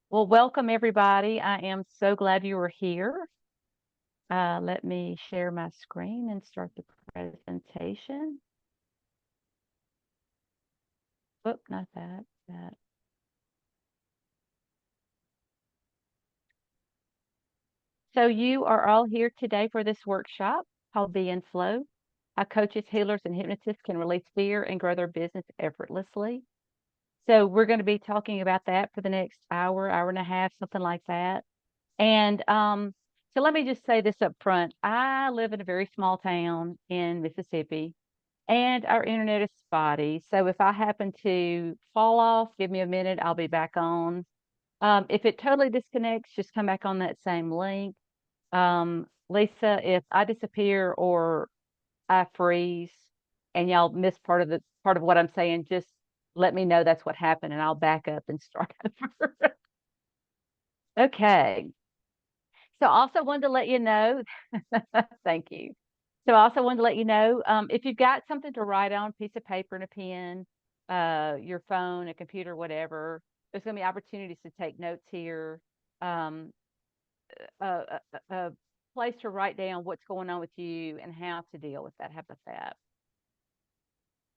Well, welcome everybody. I am so glad you were here. Let me share my screen and start the presentation. Oop, not that, that. So you are all here today for this workshop called Be in Flow. How coaches, healers, and hypnotists can release fear and grow their business effortlessly. So we're going to be talking about that for the next hour, hour and a half, something like that. And so let me just say this up front. I live in a very small town in Mississippi, and our internet is spotty. So if I happen to fall off, give me a minute, I'll be back on. If it totally disconnects, just come back on that same link. Lisa, if I disappear or I freeze and y'all miss part of what I'm saying, just let me know that's what happened and I'll back up and start over. Okay. So I also wanted to let you know, thank you. So I also wanted to let you know, if you've got something to write on, piece of paper and a pen, your phone, a computer, whatever, there's going to be opportunities to take notes here. Um, a place to write down what's going on with you and how to deal with that. How about that?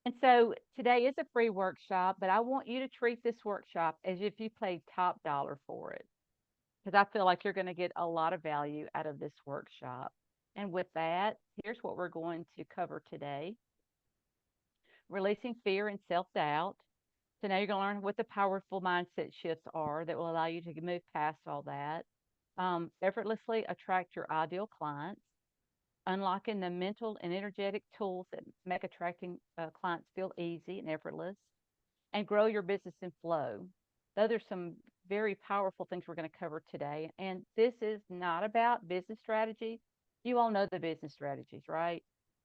And so today is a free workshop, but I want you to treat this workshop as if you paid top dollar for it, because I feel like you're going to get a lot of value out of this workshop. And with that, here's what we're going to cover today: releasing fear and self doubt. So now you're going to learn what the powerful mindset shifts are that will allow you to move past all that. Effortlessly attract your ideal clients, unlocking the mental and energetic tools that make attracting clients feel easy and effortless, and grow your business in flow. Those are some very powerful things we're going to cover today. And this is not about business strategy. You all know the business strategies, right?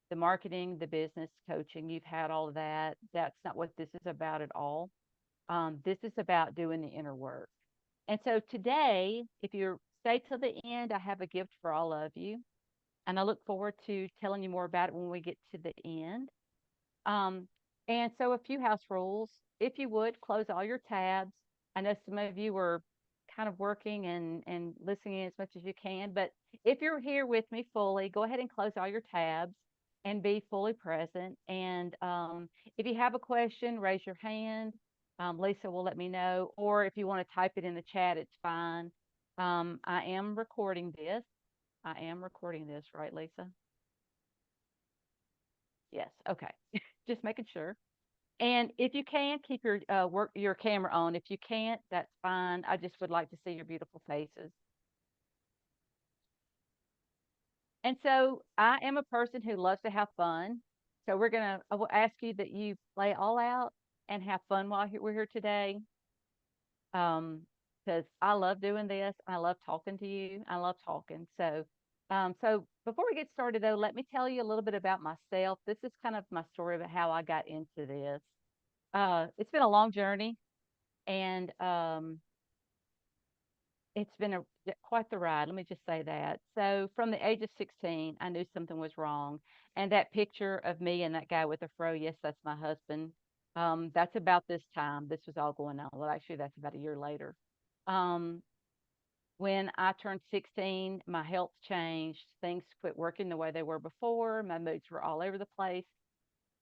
The marketing, the business coaching, you've had all of that. That's not what this is about at all. This is about doing the inner work. And so today, if you stay till the end, I have a gift for all of you. And I look forward to telling you more about it when we get to the end. Um, and so a few house rules. If you would, close all your tabs. I know some of you are kind of working and listening as much as you can, but if you're here with me fully, go ahead and close all your tabs and be fully present. And if you have a question, raise your hand. Lisa will let me know. Or if you want to type it in the chat, it's fine. I am recording this. I am recording this, right, Lisa? Yes. Okay. Just making sure. And if you can, keep your camera on. If you can't, that's fine. I just would like to see your beautiful faces. And so I am a person who loves to have fun. So I will ask you that you play all out and have fun while we're here today. Because I love doing this. I love talking to you. I love talking. So before we get started though, let me tell you a little bit about myself. This is kind of my story about how I got into this. It's been a long journey, and it's been quite the ride. Let me just say that. So from the age of 16, I knew something was wrong. And that picture of me and that guy with the fro, yes, that's my husband. That's about this time. This was all going on. Well, actually, that's about a year later. Um, when I turned 16, my health changed. Things quit working the way they were before. My moods were all over the place.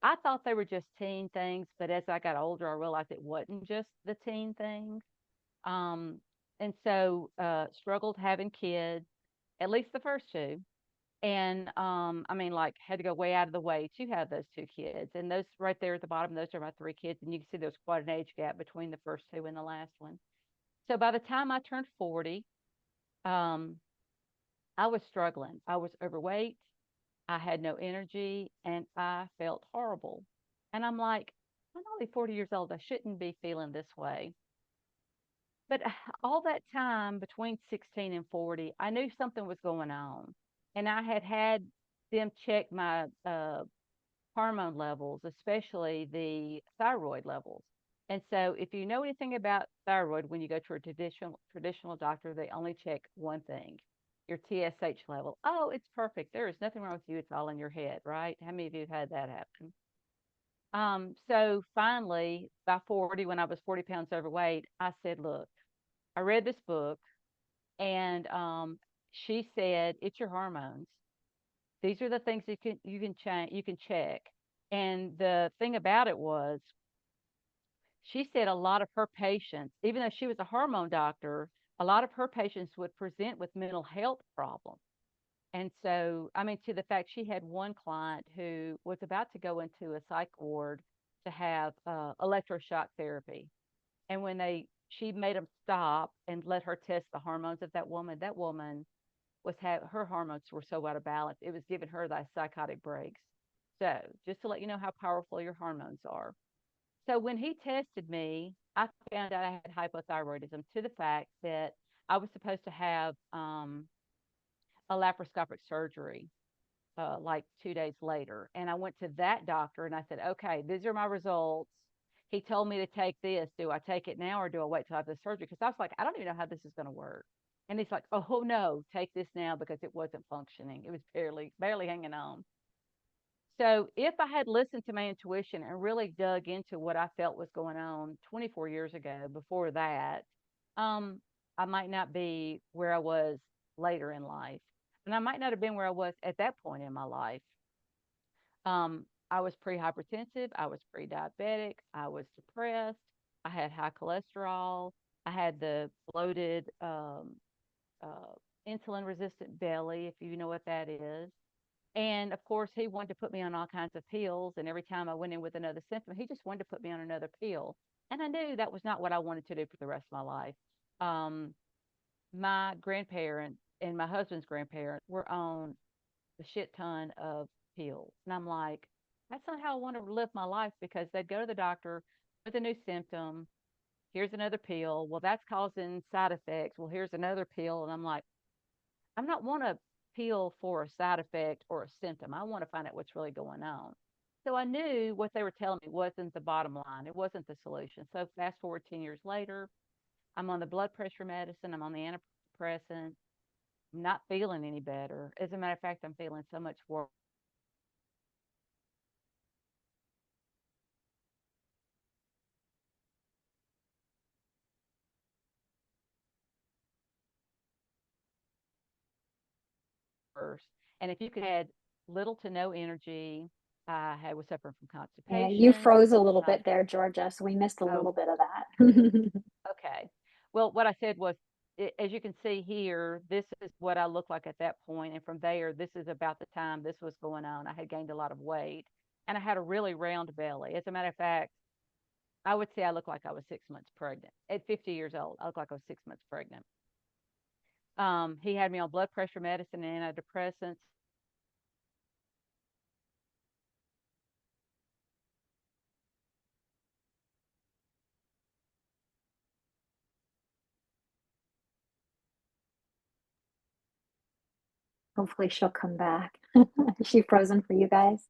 I thought they were just teen things, but as I got older, I realized it wasn't just the teen things. Um, and so struggled having kids, at least the first two. And I mean, like, had to go way out of the way to have those two kids. And those right there at the bottom, those are my three kids. And you can see there's quite an age gap between the first two and the last one. So by the time I turned 40, um, I was struggling. I was overweight. I had no energy and I felt horrible. And I'm like, I'm only 40 years old. I shouldn't be feeling this way. But all that time between 16 and 40, I knew something was going on. And I had had them check my hormone levels, especially the thyroid levels. And so if you know anything about thyroid, when you go to a traditional doctor, they only check one thing, your TSH level. Oh, it's perfect. There is nothing wrong with you. It's all in your head, right? How many of you have had that happen? So finally, by 40, when I was 40 pounds overweight, I said, look, I read this book, and she said, it's your hormones. These are the things you can change, you can check. And the thing about it was, she said a lot of her patients, even though she was a hormone doctor, a lot of her patients would present with mental health problems. And so, I mean, to the fact, she had one client who was about to go into a psych ward to have electroshock therapy. And when she made them stop and let her test the hormones of that woman her hormones were so out of balance, it was giving her the psychotic breaks. So, just to let you know how powerful your hormones are. So when he tested me, I found out I had hypothyroidism, to the fact that I was supposed to have a laparoscopic surgery like 2 days later. And I went to that doctor and I said, okay, these are my results. He told me to take this. Do I take it now or do I wait till I have the surgery? Because I was like, I don't even know how this is going to work. And he's like, oh no, take this now, because it wasn't functioning. It was barely hanging on. So if I had listened to my intuition and really dug into what I felt was going on 24 years ago, before that, um, I might not be where I was later in life. And I might not have been where I was at that point in my life. I was pre-hypertensive, I was pre-diabetic, I was depressed, I had high cholesterol, I had the bloated uh, insulin resistant belly, if you know what that is. And of course, he wanted to put me on all kinds of pills. And every time I went in with another symptom, he just wanted to put me on another pill. And I knew that was not what I wanted to do for the rest of my life. Um, my grandparents and my husband's grandparents were on a shit ton of pills. And I'm like, that's not how I want to live my life, because they'd go to the doctor with a new symptom. Here's another pill. Well, that's causing side effects. Well, here's another pill. And I'm like, I'm not want to peel for a side effect or a symptom. I want to find out what's really going on. So I knew what they were telling me wasn't the bottom line. It wasn't the solution. So fast forward 10 years later, I'm on the blood pressure medicine. I'm on the antidepressant. I'm not feeling any better. As a matter of fact, I'm feeling so much worse. And if you could had little to no energy, I was suffering from Yeah, you constipation. froze a little Uh, bit there, Georgia, so we missed a oh, little bit of that. Okay. Well, what I said was, as you can see here, this is what I looked like at that point. And from there, this is about the time this was going on. I had gained a lot of weight and I had a really round belly. As a matter of fact, I would say I looked like I was 6 months pregnant. At 50 years old, I looked like I was 6 months pregnant. He had me on blood pressure medicine and antidepressants. Hopefully she'll come back. Is she frozen for you guys?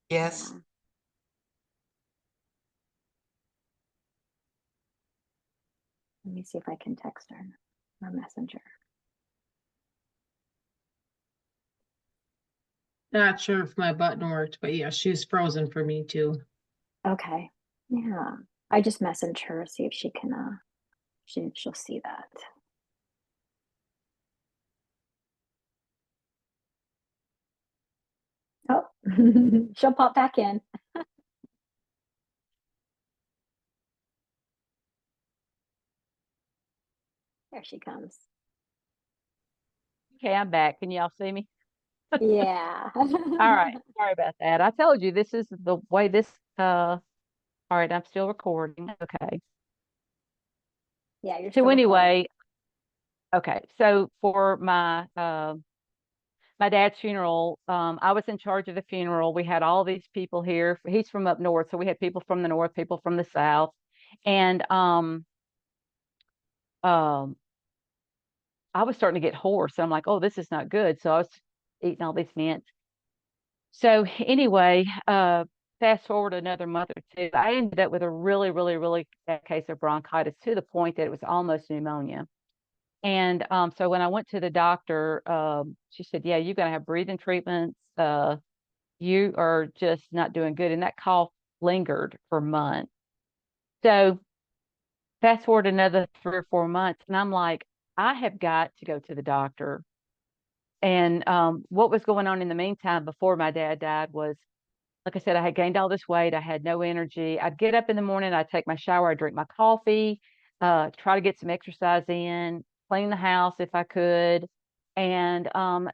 Yes. Yeah. Let me see if I can text her or messenger. Not sure if my button worked, but yeah, she's frozen for me too. Okay. Yeah. I just messaged her, see if she can she'll see that. Oh, she'll pop back in. There she comes. Okay, I'm back. Can y'all see me? Yeah. All right. Sorry about that. I told you this is the way this, all right, I'm still recording. Okay. Yeah, you're So still recording. anyway, okay. So for my dad's funeral, I was in charge of the funeral. We had all these people here. He's from up north, so we had people from the north, people from the south, and um, I was starting to get hoarse. I'm like, oh, this is not good. So I was eating all these mints. So anyway, fast forward another month or two, I ended up with a really, really, really bad case of bronchitis, to the point that it was almost pneumonia. And so when I went to the doctor, she said, yeah, you're going to have breathing treatments. You are just not doing good. And that cough lingered for months. So fast forward another 3 or 4 months, and I'm like, I have got to go to the doctor. And what was going on in the meantime before my dad died was, like I said, I had gained all this weight. I had no energy. I'd get up in the morning, I'd take my shower, I'd drink my coffee, try to get some exercise in, clean the house if I could. And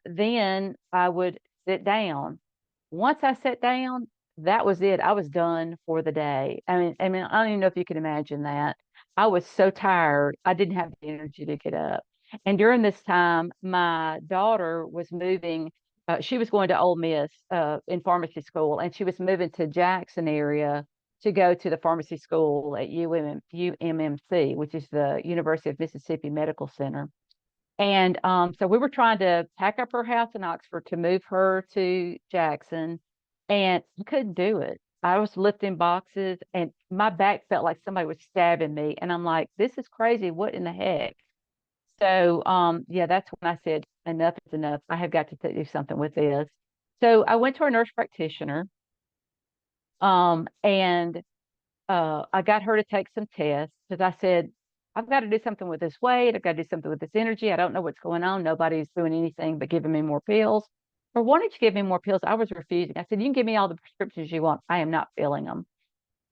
then I would sit down. Once I sat down, that was it. I was done for the day. I mean, I don't even know if you can imagine that. I was so tired. I didn't have the energy to get up. And during this time, my daughter was moving. She was going to Ole Miss in pharmacy school, and she was moving to Jackson area to go to the pharmacy school at UMMC, which is the University of Mississippi Medical Center. And so we were trying to pack up her house in Oxford to move her to Jackson, and I couldn't do it. I was lifting boxes, and my back felt like somebody was stabbing me. And I'm like, this is crazy. What in the heck? So, yeah, that's when I said, enough is enough. I have got to do something with this. So I went to a nurse practitioner, and I got her to take some tests because I said, I've got to do something with this weight. I've got to do something with this energy. I don't know what's going on. Nobody's doing anything but giving me more pills. Or wanting to give me more pills, I was refusing. I said, you can give me all the prescriptions you want. I am not filling them.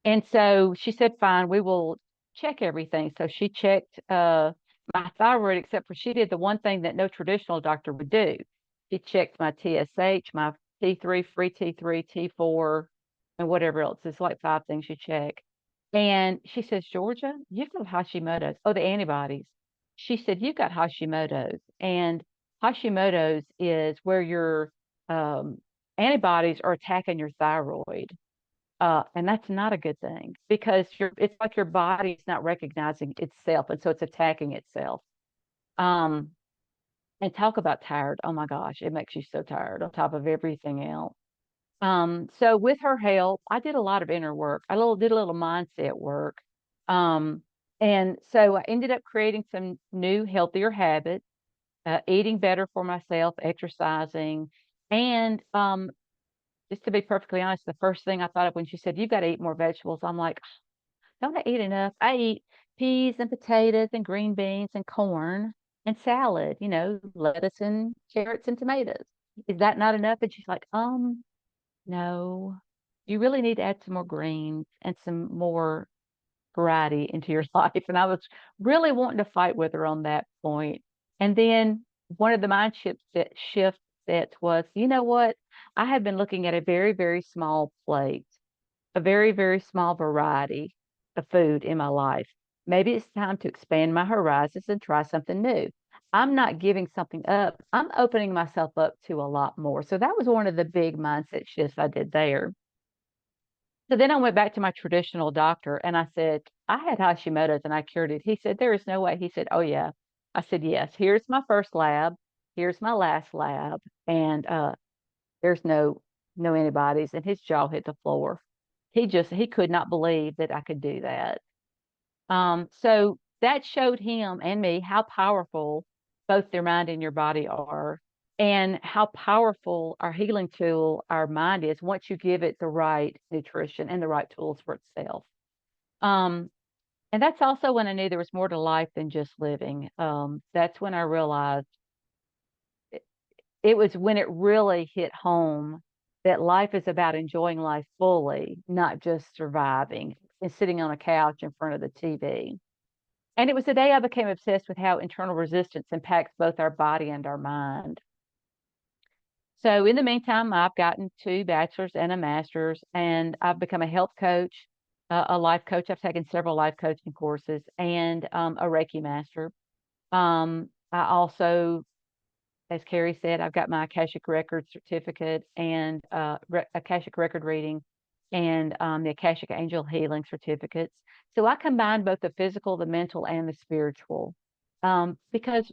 And so she said, fine, we will check everything. So she checked my thyroid, except for she did the one thing that no traditional doctor would do. She checked my TSH, my T3, free T3, T4, and whatever else. It's like 5 things she checked. And she says, Georgia, you've got Hashimoto's. Oh, the antibodies. She said, you've got Hashimoto's. And Hashimoto's is where your um, antibodies are attacking your thyroid. And that's not a good thing because it's like your body's not recognizing itself, and so it's attacking itself. Um, and talk about tired. Oh my gosh, it makes you so tired on top of everything else. So with her help, I did a lot of inner work. Did a little mindset work. Um, and so I ended up creating some new healthier habits, eating better for myself, exercising, and just to be perfectly honest, the first thing I thought of when she said, you've got to eat more vegetables, I'm like, don't I eat enough? I eat peas and potatoes and green beans and corn and salad, lettuce and carrots and tomatoes. Is that not enough? And she's like, no, you really need to add some more greens and some more variety into your life. And I was really wanting to fight with her on that point. And then one of the shift sets was, you know what? I have been looking at a very, very small plate, a very, very small variety of food in my life. Maybe it's time to expand my horizons and try something new. I'm not giving something up. I'm opening myself up to a lot more. So that was one of the big mindset shifts I did there. So then I went back to my traditional doctor and I said, I had Hashimoto's and I cured it. He said, there is no way. He said, oh, yeah. I said, yes, here's my first lab. Here's my last lab. And there's no antibodies. And his jaw hit the floor. He could not believe that I could do that. So that showed him and me how powerful both your mind and your body are, and how powerful our healing tool, our mind is, once you give it the right nutrition and the right tools for itself. Um, and that's also when I knew there was more to life than just living. That's when I realized it was when it really hit home that life is about enjoying life fully, not just surviving and sitting on a couch in front of the TV. And it was the day I became obsessed with how internal resistance impacts both our body and our mind. So in the meantime, I've gotten 2 bachelor's and a master's, and I've become a health coach, a life coach. I've taken several life coaching courses, and a Reiki master. I also, as Carrie said, I've got my Akashic Record certificate and Akashic Record reading and the Akashic Angel Healing certificates. So I combine both the physical, the mental, and the spiritual because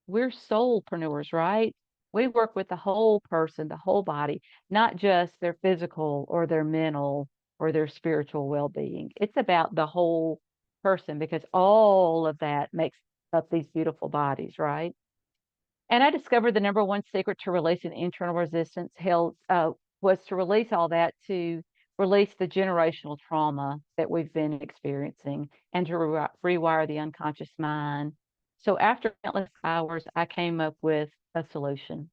we're soulpreneurs, right? We work with the whole person, the whole body, not just their physical or their mental or their spiritual well-being. It's about the whole person because all of that makes up these beautiful bodies, right? And I discovered the number one secret to releasing internal resistance was to release all that to release the generational trauma that we've been experiencing and to rewire the unconscious mind. So after countless hours, I came up with a solution.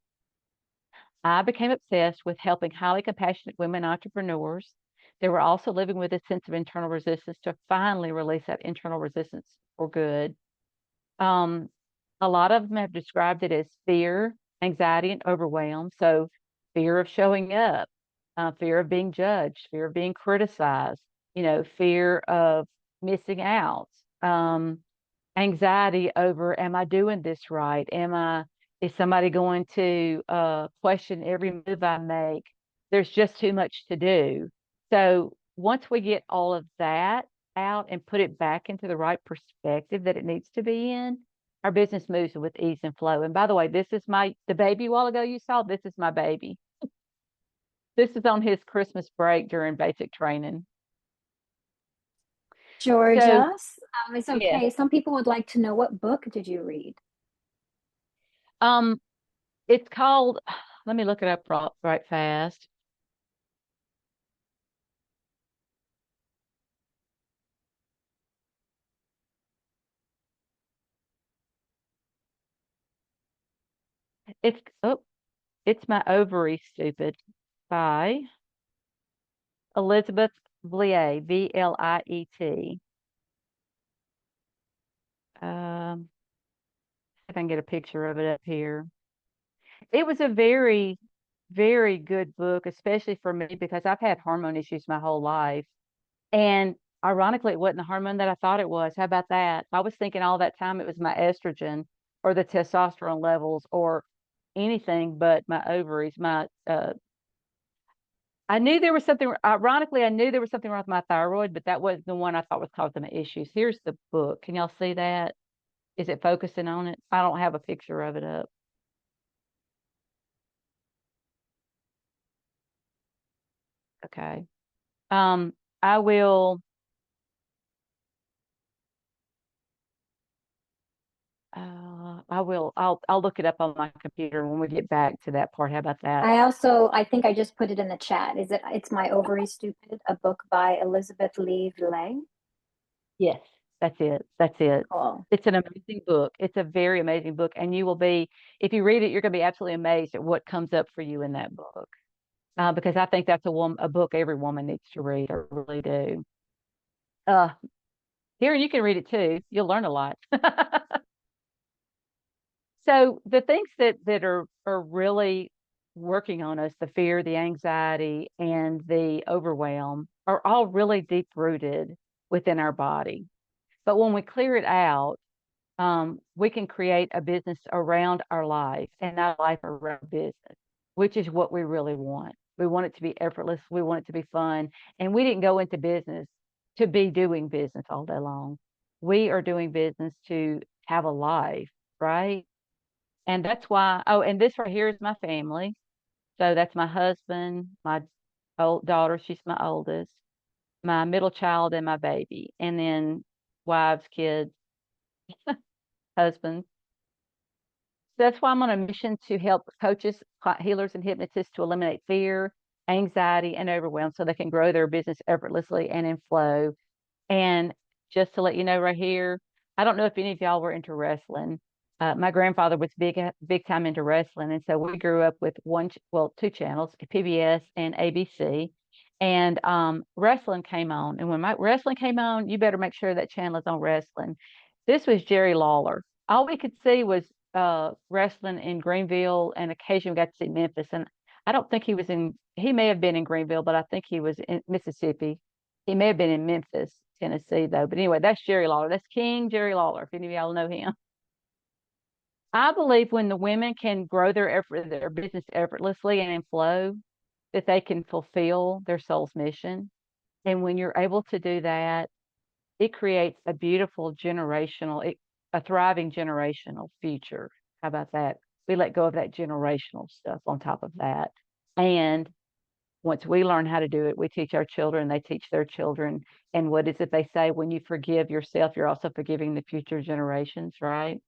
I became obsessed with helping highly compassionate women entrepreneurs. They were also living with a sense of internal resistance to finally release that internal resistance for good. Um, a lot of them have described it as fear, anxiety, and overwhelm. So, fear of showing up, fear of being judged, fear of being criticized, fear of missing out, um, anxiety over, am I doing this right? Is somebody going to question every move I make? There's just too much to do. So once we get all of that out and put it back into the right perspective that it needs to be in, our business moves with ease and flow. And by the way, this is the baby a while ago you saw, this is my baby. This is on his Christmas break during basic training. So, Georgia, it's yeah. okay. Some people would like to know, what book did you read? Um, it's called, let me look it up right fast. It's it's My Ovary Stupid by Elizabeth Vliet, Vliet. If I can get a picture of it up here. It was a very, very good book, especially for me because I've had hormone issues my whole life. And ironically, it wasn't the hormone that I thought it was. How about that? I was thinking all that time it was my estrogen or the testosterone levels or anything but my ovaries. I knew there was something, ironically, I knew there was something wrong with my thyroid, but that wasn't the one I thought was causing my issues. Here's the book. Can y'all see that? Is it focusing on it? I don't have a picture of it up. Okay. Um, I will, I'll look it up on my computer when we get back to that part. How about that? I think I just put it in the chat. It's My Ovary Stupid, a book by Elizabeth Lee Villay. Yes, that's it. That's it. Cool. It's an amazing book. It's a very amazing book. And if you read it, you're going to be absolutely amazed at what comes up for you in that book. Because I think that's a book every woman needs to read. I really do. Uh, Here, you can read it too. You'll learn a lot. So the things that are really working on us, the fear, the anxiety, and the overwhelm, are all really deep rooted within our body. But when we clear it out, we can create a business around our life and not life around business, which is what we really want. We want it to be effortless. We want it to be fun. And we didn't go into business to be doing business all day long. We are doing business to have a life, right? And that's why, oh, and this right here is my family. So that's my husband, my old daughter, she's my oldest, my middle child, and my baby. And then wives, kids, husbands. So that's why I'm on a mission to help coaches, healers, and hypnotists to eliminate fear, anxiety, and overwhelm so they can grow their business effortlessly and in flow. And just to let you know right here, I don't know if any of y'all were into wrestling. My grandfather was big time into wrestling. And so we grew up with two channels, PBS and ABC. And wrestling came on. And when my wrestling came on, you better make sure that channel is on wrestling. This was Jerry Lawler. All we could see was wrestling in Greenville, and occasionally we got to see Memphis. And I don't think he may have been in Greenville, but I think he was in Mississippi. He may have been in Memphis, Tennessee, though. But anyway, that's Jerry Lawler. That's King Jerry Lawler, if any of y'all know him. I believe when the women can grow their business effortlessly and in flow, that they can fulfill their soul's mission. And when you're able to do that, it creates a beautiful a thriving generational future. How about that? We let go of that generational stuff on top of that. And once we learn how to do it, we teach our children, they teach their children. And what is it they say? When you forgive yourself, you're also forgiving the future generations, right?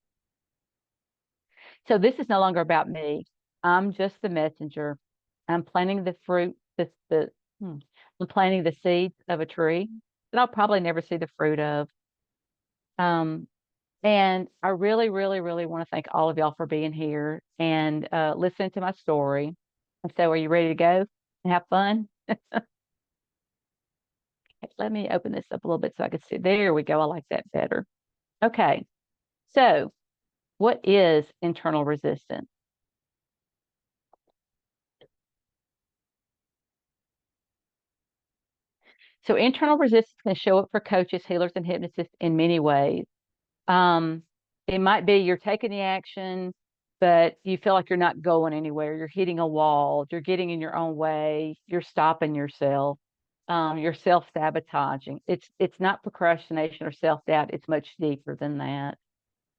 So this is no longer about me. I'm just the messenger. I'm planting the fruit, and planting the seeds of a tree that I'll probably never see the fruit of. Um, and I really, really, really want to thank all of y'all for being here and listening to my story. And so, are you ready to go and have fun? Let me open this up a little bit so I can see. There we go. I like that better. Okay. So, what is internal resistance? So, internal resistance can show up for coaches, healers, and hypnotists in many ways. Um, it might be you're taking the action, but you feel like you're not going anywhere. You're hitting a wall. You're getting in your own way. You're stopping yourself. You're self-sabotaging. It's not procrastination or self-doubt. It's much deeper than that.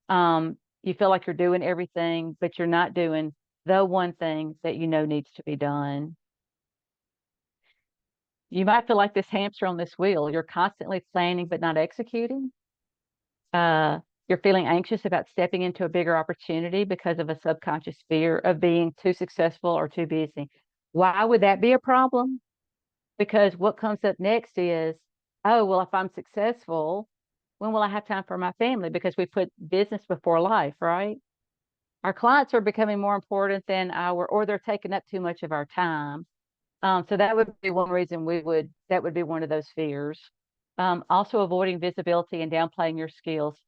You feel like you're doing everything, but you're not doing the one thing that you know needs to be done. You might feel like this hamster on this wheel. You're constantly planning but not executing. Uh, you're feeling anxious about stepping into a bigger opportunity because of a subconscious fear of being too successful or too busy. Why would that be a problem? Because what comes up next is, oh, well, if I'm successful, when will I have time for my family? Because we put business before life, right? Our clients are becoming more important than or they're taking up too much of our time. So that would be one reason that would be one of those fears. Also avoiding visibility and downplaying your skills.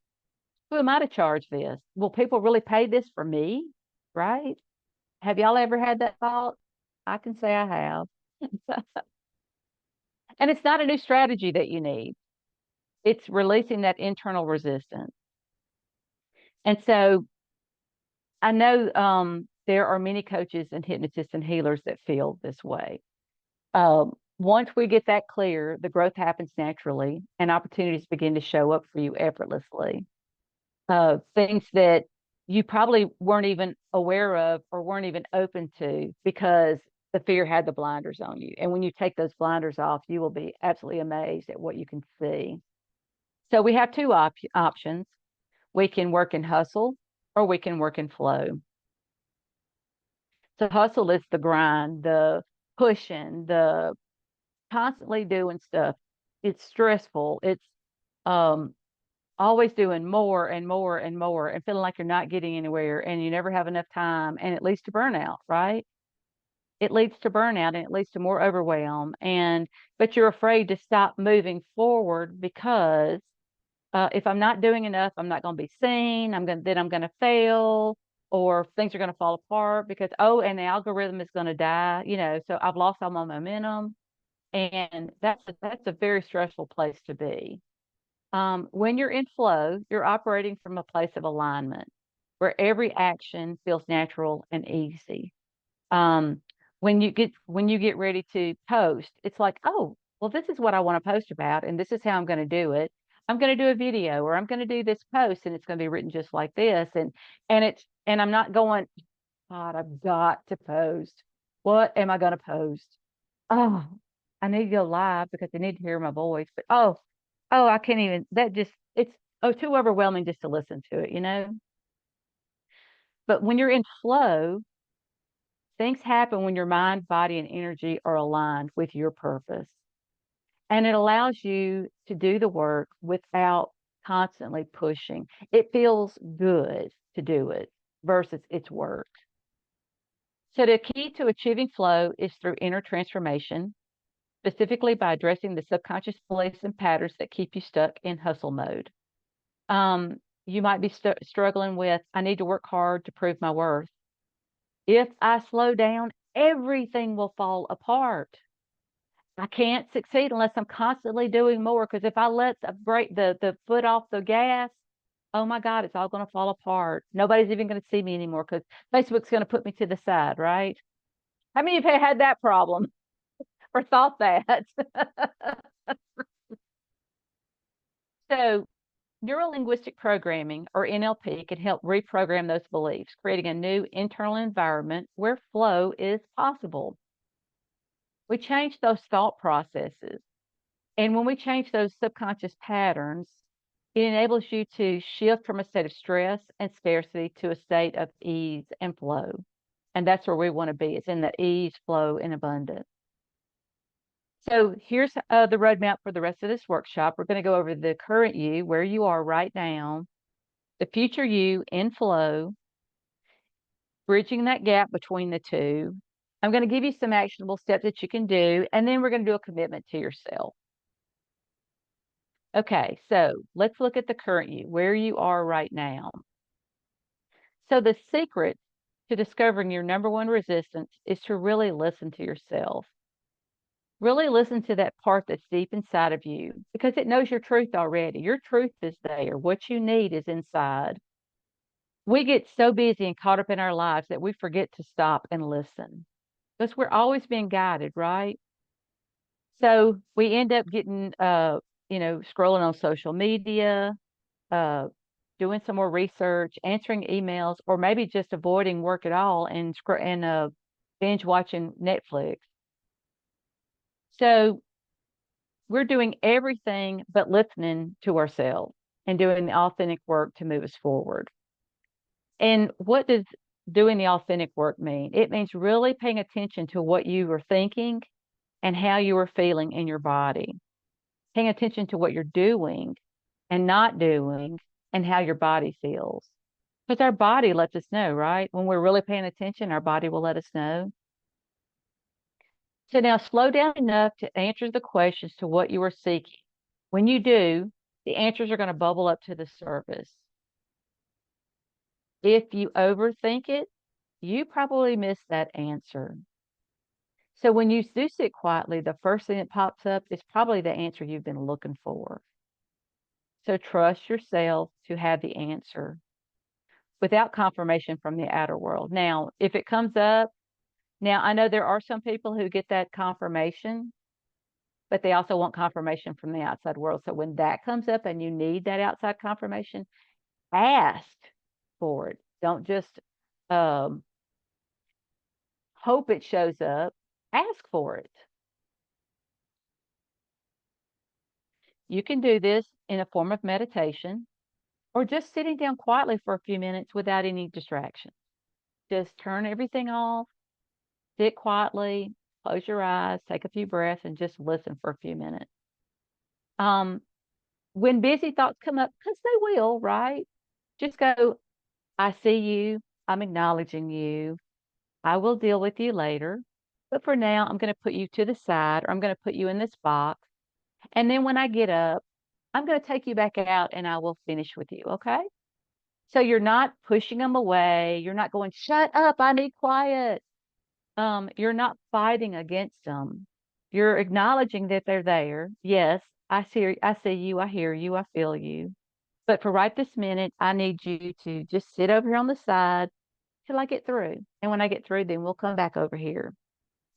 Who am I to charge this? Will people really pay this for me? Right? Have y'all ever had that thought? I can say I have. And it's not a new strategy that you need. It's releasing that internal resistance. And so I know there are many coaches and hypnotists and healers that feel this way. Once we get that clear, the growth happens naturally and opportunities begin to show up for you effortlessly. Things that you probably weren't even aware of or weren't even open to because the fear had the blinders on you. And when you take those blinders off, you will be absolutely amazed at what you can see. So we have two options. We can work in hustle or we can work in flow. So hustle is the grind, the pushing, the constantly doing stuff. It's stressful. It's um, always doing more and more and more and feeling like you're not getting anywhere and you never have enough time. And it leads to burnout, right? It leads to burnout and it leads to more overwhelm. But you're afraid to stop moving forward because if I'm not doing enough, I'm not going to be seen. Then I'm going to fail, or things are going to fall apart because and the algorithm is going to die. So I've lost all my momentum, and that's a very stressful place to be. When you're in flow, you're operating from a place of alignment, where every action feels natural and easy. Um, when you get ready to post, it's like, oh, well, this is what I want to post about, and this is how I'm going to do it. I'm going to do a video, or I'm going to do this post, and it's going to be written just like this, and I'm not going, God, I've got to post. What am I going to post? Oh, I need to go live because they need to hear my voice. But I can't even. It's too overwhelming just to listen to it. But when you're in flow, things happen when your mind, body, and energy are aligned with your purpose. And it allows you to do the work without constantly pushing. It feels good to do it versus it's work. So the key to achieving flow is through inner transformation, specifically by addressing the subconscious beliefs and patterns that keep you stuck in hustle mode. You might be struggling with, I need to work hard to prove my worth. If I slow down, everything will fall apart. I can't succeed unless I'm constantly doing more. Because if I let the foot off the gas, oh my God, it's all going to fall apart. Nobody's even going to see me anymore because Facebook's going to put me to the side, right? How many of you have had that problem or thought that? So, neurolinguistic programming, or NLP, can help reprogram those beliefs, creating a new internal environment where flow is possible. We change those thought processes. And when we change those subconscious patterns, it enables you to shift from a state of stress and scarcity to a state of ease and flow. And that's where we want to be. It's in the ease, flow, and abundance. So here's the roadmap for the rest of this workshop. We're going to go over the current you, where you are right now, the future you in flow, bridging that gap between the two. I'm going to give you some actionable steps that you can do, and then we're going to do a commitment to yourself. Okay, so let's look at the current you, where you are right now. So the secret to discovering your number one resistance is to really listen to yourself. Really listen to that part that's deep inside of you because it knows your truth already. Your truth is there. What you need is inside. We get so busy and caught up in our lives that we forget to stop and listen because we're always being guided, right? So we end up getting, scrolling on social media, uh, doing some more research, answering emails, or maybe just avoiding work at all and binge watching Netflix. So we're doing everything but listening to ourselves and doing the authentic work to move us forward. And what does doing the authentic work mean? It means really paying attention to what you are thinking and how you are feeling in your body, paying attention to what you're doing and not doing and how your body feels. Because our body lets us know, right? When we're really paying attention, our body will let us know. So now slow down enough to answer the questions to what you are seeking. When you do, the answers are going to bubble up to the surface. If you overthink it, you probably miss that answer. So when you do sit quietly, the first thing that pops up is probably the answer you've been looking for. So trust yourself to have the answer without confirmation from the outer world. Now, if it comes up, now I know there are some people who get that confirmation, but they also want confirmation from the outside world. So when that comes up and you need that outside confirmation, ask for it. Don't just hope it shows up. Ask for it. You can do this in a form of meditation or just sitting down quietly for a few minutes without any distraction. Just turn everything off, sit quietly, close your eyes, take a few breaths, and just listen for a few minutes. When busy thoughts come up, because they will, right? Just go, I see you. I'm acknowledging you. I will deal with you later. But for now, I'm going to put you to the side or I'm going to put you in this box. And then when I get up, I'm going to take you back out and I will finish with you. Okay. So you're not pushing them away. You're not going, shut up. I need quiet. You're not fighting against them. You're acknowledging that they're there. Yes, I see you. I hear you. I feel you. But for right this minute, I need you to just sit over here on the side till I get through. And when I get through, then we'll come back over here.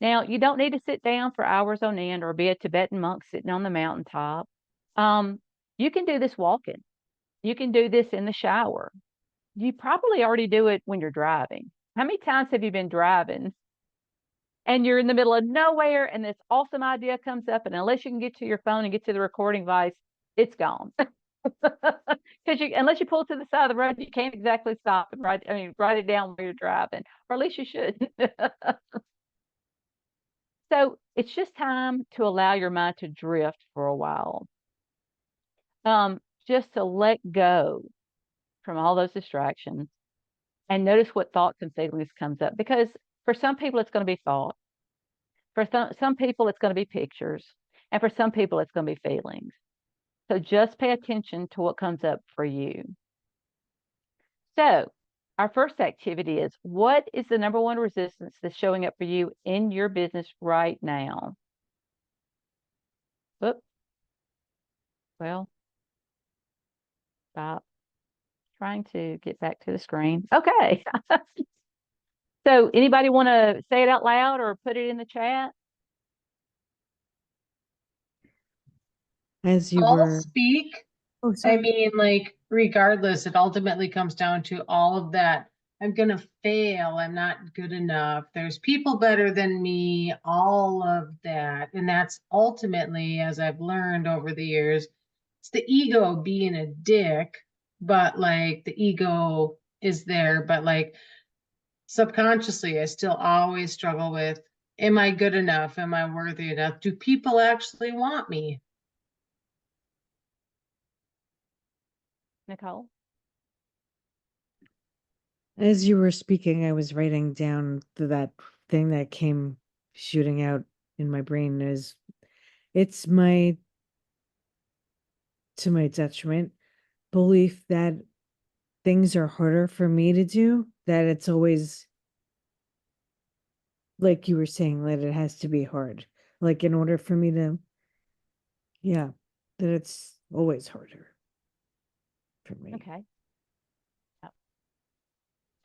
Now, you don't need to sit down for hours on end or be a Tibetan monk sitting on the mountaintop. You can do this walking. You can do this in the shower. You probably already do it when you're driving. How many times have you been driving and you're in the middle of nowhere and this awesome idea comes up, and unless you can get to your phone and get to the recording device, it's gone. Because unless you pull to the side of the road, you can't exactly stop and write it down while you're driving, or at least you should. So it's just time to allow your mind to drift for a while. Just to let go from all those distractions and notice what thoughts and feelings comes up. Because for some people, it's going to be thought. For some people, it's going to be pictures. And for some people, it's going to be feelings. So just pay attention to what comes up for you. So our first activity is, what is the number one resistance that's showing up for you in your business right now? Oops. Well, stop trying to get back to the screen. Okay. So anybody want to say it out loud or put it in the chat? As you I'll were, speak. Oh, I sorry. mean, like, regardless, it ultimately comes down to all of that. I'm gonna fail. I'm not good enough. There's people better than me, all of that. And that's ultimately, as I've learned over the years, it's the ego being a dick, but like the ego is there, but like subconsciously, I still always struggle with, Am I good enough? Am I worthy enough? Do people actually want me? Nicole? As you were speaking, I was writing down that thing that came shooting out in my brain is it's my to my detriment belief that things are harder for me to do, that it's always like you were saying, that it has to be hard. Like in order for me to, yeah, that it's always harder for me. Okay.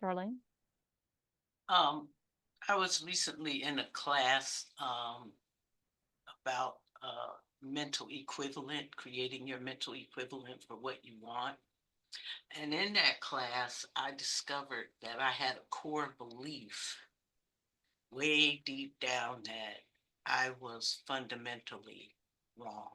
Darlene? I was recently in a class about mental equivalent, creating your mental equivalent for what you want. And in that class, I discovered that I had a core belief way deep down that I was fundamentally wrong.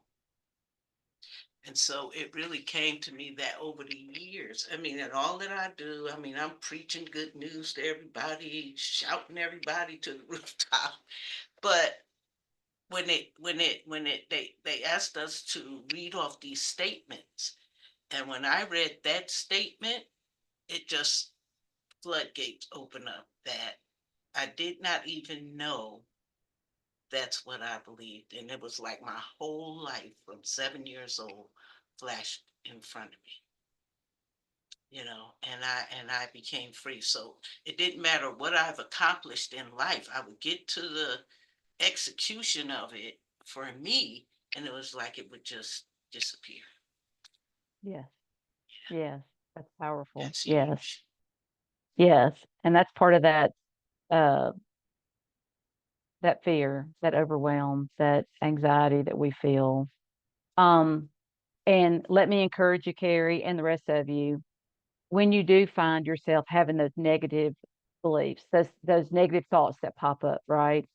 And so it really came to me that over the years, I mean, and all that I do, I mean, I'm preaching good news to everybody, shouting everybody to the rooftop. But they asked us to read off these statements. And when I read that statement, it just floodgates open up that I did not even know that's what I believed. And it was like my whole life from 7 years old flashed in front of me. And I became free. So it didn't matter what I've accomplished in life. I would get to the execution of it for me, and it was like it would just disappear. Yes. Yes. That's powerful. That's Yes. huge. Yes. And that's part of uh that fear, that overwhelm, that anxiety that we feel. Um, and let me encourage you, Carrie, and the rest of you, when you do find yourself having those negative beliefs, those negative thoughts that pop up, right?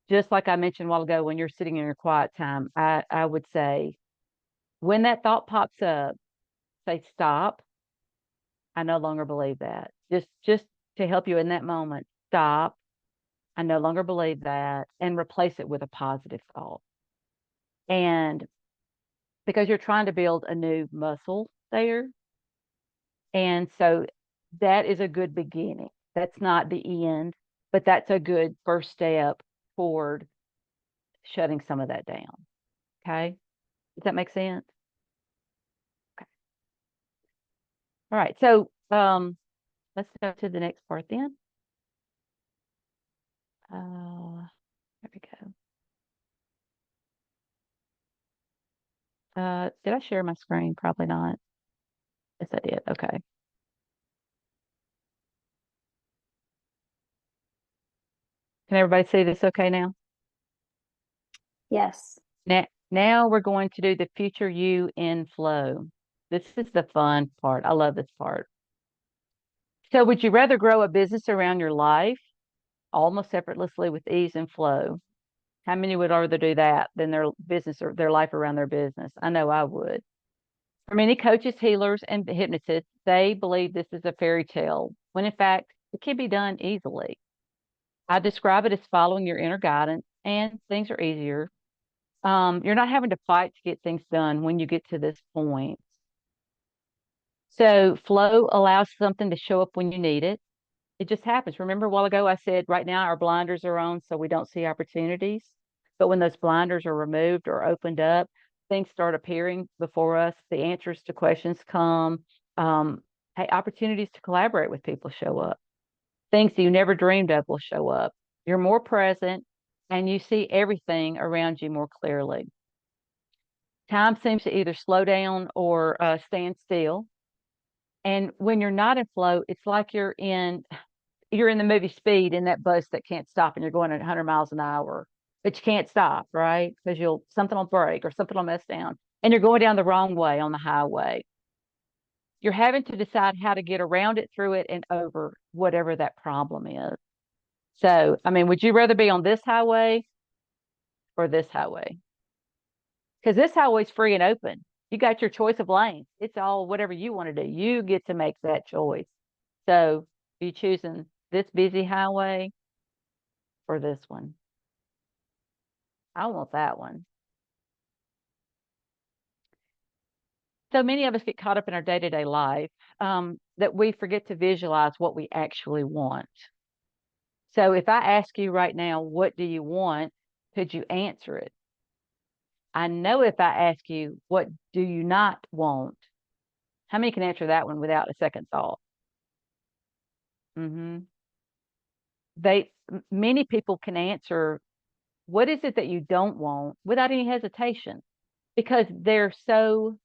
Just like I mentioned a while ago, when you're sitting in your quiet time, I would say, when that thought pops up, say, stop. I no longer believe that. Just to help you in that moment, stop. I no longer believe that, and replace it with a positive thought. And because you're trying to build a new muscle there. And so that is a good beginning. That's not the end, but that's a good first step toward shutting some of that down. Okay. Does that make sense? Okay. All right. So let's go to the next part then. There we go. Did I share my screen? Probably not. Yes, I did. Okay. Can everybody see this okay now? Yes. Now we're going to do the future you in flow. This is the fun part. I love this part. So would you rather grow a business around your life almost effortlessly with ease and flow? How many would rather do that than their business or their life around their business? I know I would. For many coaches, healers, and hypnotists, they believe this is a fairy tale, when in fact, it can be done easily. I describe it as following your inner guidance, and things are easier. You're not having to fight to get things done when you get to this point. So flow allows something to show up when you need it. It just happens. Remember a while ago I said right now our blinders are on so we don't see opportunities. But when those blinders are removed or opened up, things start appearing before us. The answers to questions come. Hey, opportunities to collaborate with people show up. Things that you never dreamed of will show up. You're more present and you see everything around you more clearly. Time seems to either slow down or stand still. And when you're not in flow, it's like you're in the movie Speed in that bus that can't stop and you're going at 100 miles an hour, but you can't stop, right? Because something will break or something will mess down and you're going down the wrong way on the highway. You're having to decide how to get around it, through it, and over whatever that problem is. So, I mean, would you rather be on this highway or this highway? Because this highway's free and open. You got your choice of lanes. It's all whatever you want to do. You get to make that choice. So, are you choosing this busy highway or this one? I want that one. So many of us get caught up in our day-to-day life that we forget to visualize what we actually want. So if I ask you right now, what do you want? Could you answer it? I know if I ask you, what do you not want? How many can answer that one without a second thought? Many people can answer, what is it that you don't want, without any hesitation, because they're so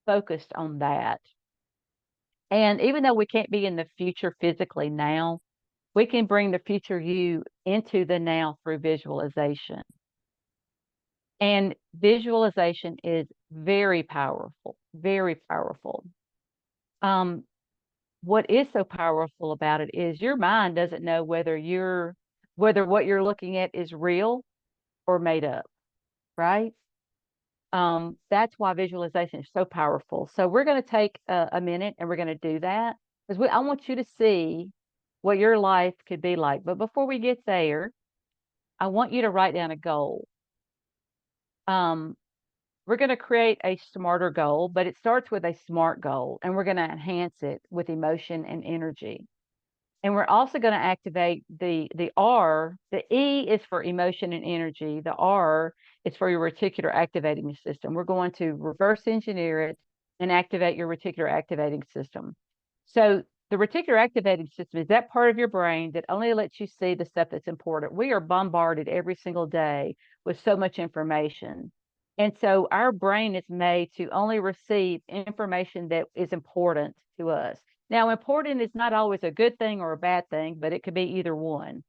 focused on that. And even though we can't be in the future physically now, we can bring the future you into the now through visualization. And visualization is very powerful, very powerful. What is so powerful about it is your mind doesn't know whether what you're looking at is real or made up, right? That's why visualization is so powerful. So we're going to take a minute and we're going to do that, because I want you to see what your life could be like. But before we get there, I want you to write down a goal. We're going to create a smarter goal, but it starts with a SMART goal, and we're going to enhance it with emotion and energy. And we're also going to activate the R. The E is for emotion and energy. The R is for your reticular activating system. We're going to reverse engineer it and activate your reticular activating system. So the reticular activating system is that part of your brain that only lets you see the stuff that's important. We are bombarded every single day with so much information. And so our brain is made to only receive information that is important to us. Now, important is not always a good thing or a bad thing, but it could be either one.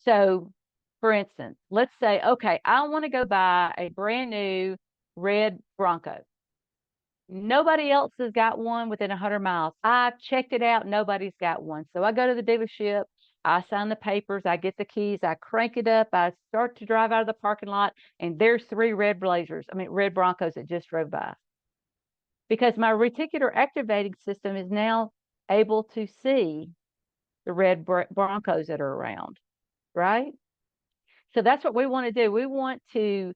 So, for instance, let's say, okay, I want to go buy a brand new red Bronco. Nobody else has got one within 100 miles. I've checked it out. Nobody's got one. So I go to the dealership. I sign the papers. I get the keys. I crank it up. I start to drive out of the parking lot. And there's 3 red Broncos that just drove by. Because my reticular activating system is now able to see the red Broncos that are around, right? So that's what we want to do. We want to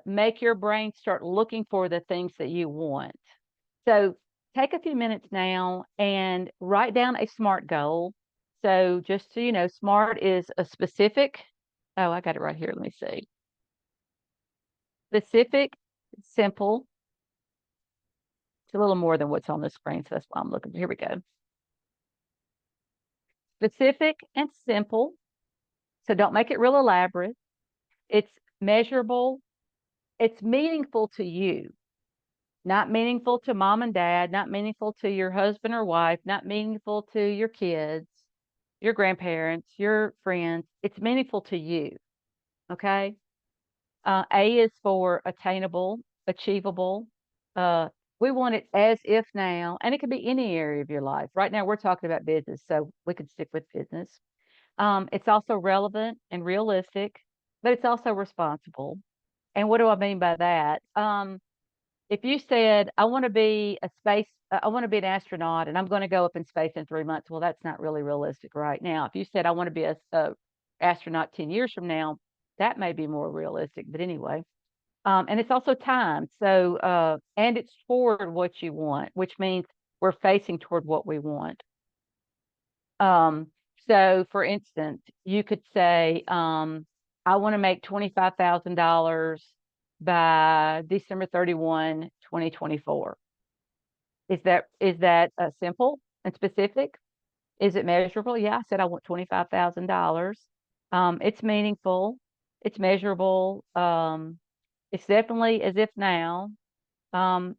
make your brain start looking for the things that you want. So take a few minutes now and write down a SMART goal. So just so you know, SMART is a specific. Oh, I got it right here. Let me see. Specific, simple. It's a little more than what's on the screen, so that's why I'm looking. Here we go. Specific and simple. So don't make it real elaborate. It's measurable. It's meaningful to you, not meaningful to mom and dad, not meaningful to your husband or wife, not meaningful to your kids, your grandparents, your friends. It's meaningful to you. Okay. A is for attainable, achievable. We want it as if now, and it can be any area of your life. Right now, we're talking about business, so we could stick with business. It's also relevant and realistic, but it's also responsible. And what do I mean by that? If you said, I want to be I want to be an astronaut and I'm going to go up in space in 3 months, well, that's not really realistic right now. If you said, I want to be a astronaut 10 years from now, that may be more realistic. But anyway, and it's also time. So, and it's toward what you want, which means we're facing toward what we want. So for instance, you could say, I want to make $25,000 by December 31, 2024. Is that simple and specific? Is it measurable? Yeah, I said I want $25,000. It's meaningful. It's measurable. It's definitely as if now.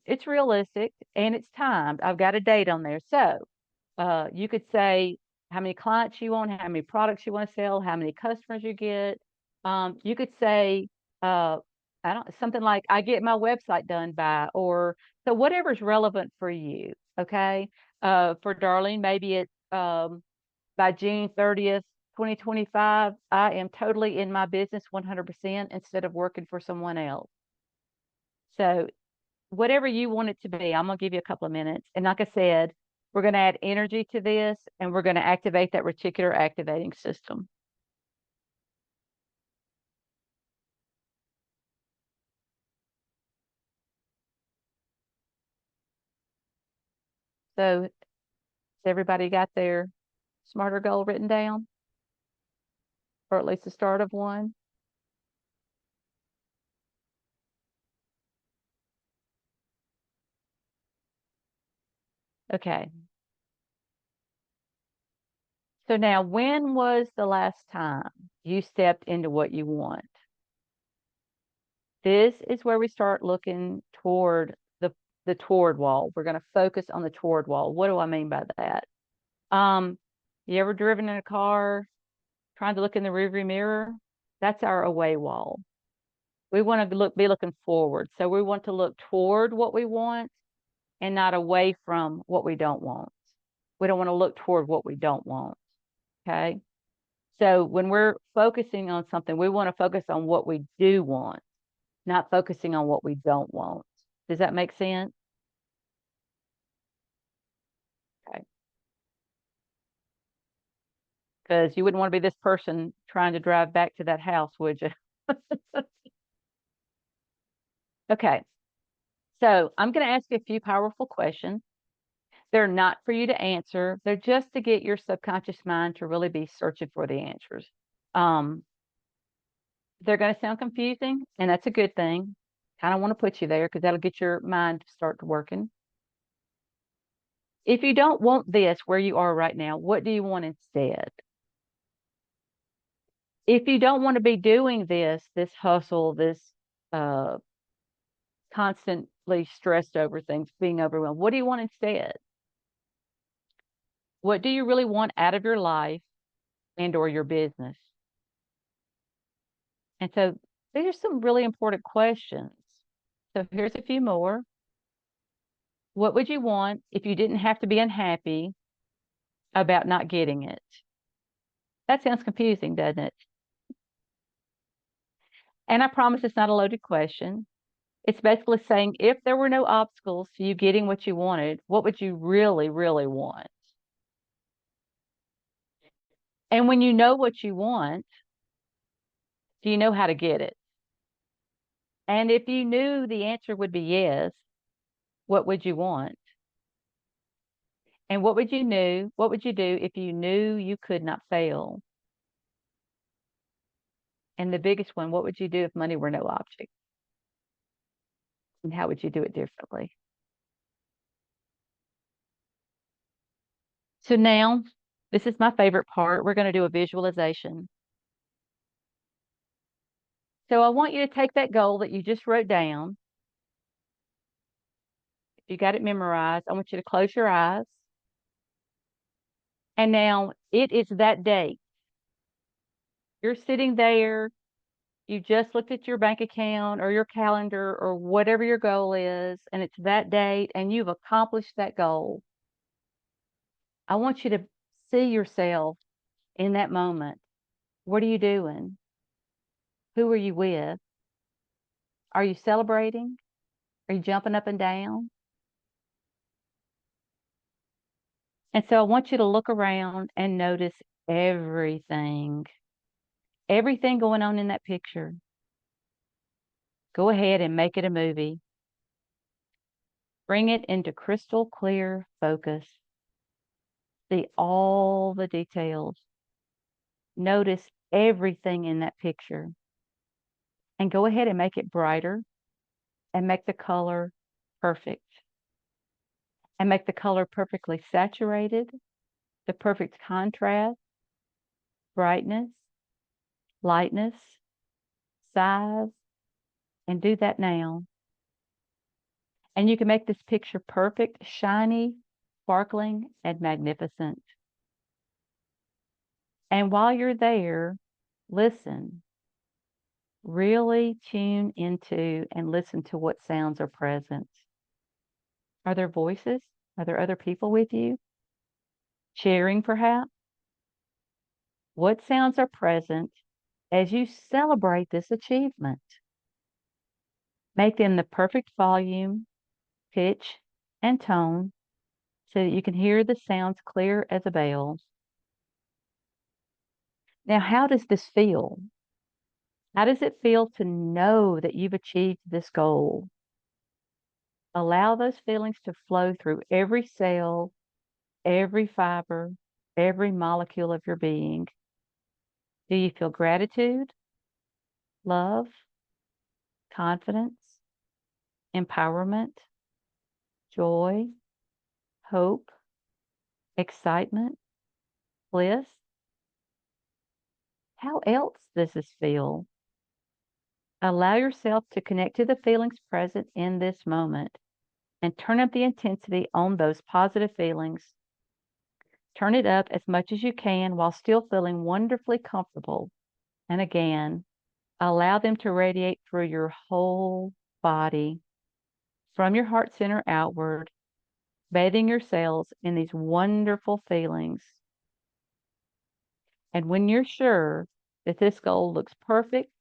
It's realistic and it's timed. I've got a date on there. So you could say how many clients you want, how many products you want to sell, how many customers you get. You could say something like I get my website done by, or so whatever's relevant for you. Okay. For Darlene, maybe it's by June 30th, 2025, I am totally in my business 100% instead of working for someone else. So whatever you want it to be, I'm going to give you a couple of minutes. And like I said, we're going to add energy to this and we're going to activate that reticular activating system. So has everybody got their smarter goal written down? Or at least the start of one? Okay. So now, when was the last time you stepped into what you want? This is where we start looking toward the toward wall. We're going to focus on the toward wall. What do I mean by that? You ever driven in a car trying to look in the rearview mirror? That's our away wall. We want to be looking forward. So we want to look toward what we want and not away from what we don't want. We don't want to look toward what we don't want. Okay. So when we're focusing on something, we want to focus on what we do want, not focusing on what we don't want. Does that make sense? Okay. Because you wouldn't want to be this person trying to drive back to that house, would you? Okay. So I'm going to ask you a few powerful questions. They're not for you to answer. They're just to get your subconscious mind to really be searching for the answers. They're going to sound confusing, and that's a good thing. Kind of want to put you there because that'll get your mind to start working. If you don't want this where you are right now, what do you want instead? If you don't want to be doing this hustle, this constantly stressed over things, being overwhelmed, what do you want instead? What do you really want out of your life and or your business? And so these are some really important questions. So here's a few more. What would you want if you didn't have to be unhappy about not getting it? That sounds confusing, doesn't it? And I promise it's not a loaded question. It's basically saying if there were no obstacles to you getting what you wanted, what would you really, really want? And when you know what you want, do you know how to get it? And if you knew the answer would be yes, what would you want? And what would you do if you knew you could not fail? And the biggest one, what would you do if money were no object? And how would you do it differently? So now, this is my favorite part. We're going to do a visualization. So I want you to take that goal that you just wrote down. If you got it memorized, I want you to close your eyes. And now it is that date. You're sitting there. You just looked at your bank account or your calendar or whatever your goal is, and it's that date, and you've accomplished that goal. I want you to see yourself in that moment. What are you doing? Who are you with? Are you celebrating? Are you jumping up and down? And so I want you to look around and notice everything, everything going on in that picture. Go ahead and make it a movie. Bring it into crystal clear focus. See all the details. Notice everything in that picture. And go ahead and make it brighter and make the color perfect. And make the color perfectly saturated, the perfect contrast, brightness, lightness, size, and do that now. And you can make this picture perfect, shiny, sparkling, and magnificent. And while you're there, listen. Really tune into and listen to what sounds are present. Are there voices? Are there other people with you? Cheering, perhaps? What sounds are present as you celebrate this achievement? Make them the perfect volume, pitch, and tone so that you can hear the sounds clear as a bell. Now, how does this feel? How does it feel to know that you've achieved this goal? Allow those feelings to flow through every cell, every fiber, every molecule of your being. Do you feel gratitude, love, confidence, empowerment, joy, hope, excitement, bliss? How else does this feel? Allow yourself to connect to the feelings present in this moment and turn up the intensity on those positive feelings. Turn it up as much as you can while still feeling wonderfully comfortable. And again, allow them to radiate through your whole body, from your heart center outward, bathing your cells in these wonderful feelings. And when you're sure that this goal looks perfect,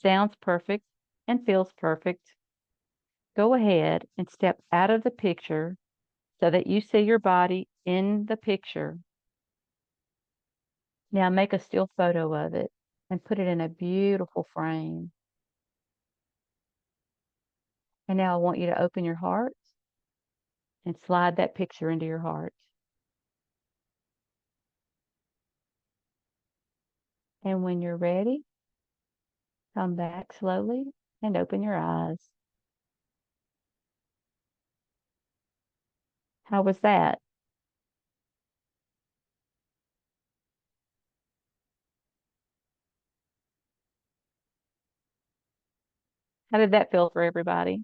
sounds perfect, and feels perfect, go ahead and step out of the picture so that you see your body in the picture. Now make a still photo of it and put it in a beautiful frame. And now I want you to open your heart and slide that picture into your heart. And when you're ready, come back slowly and open your eyes. How was that? How did that feel for everybody?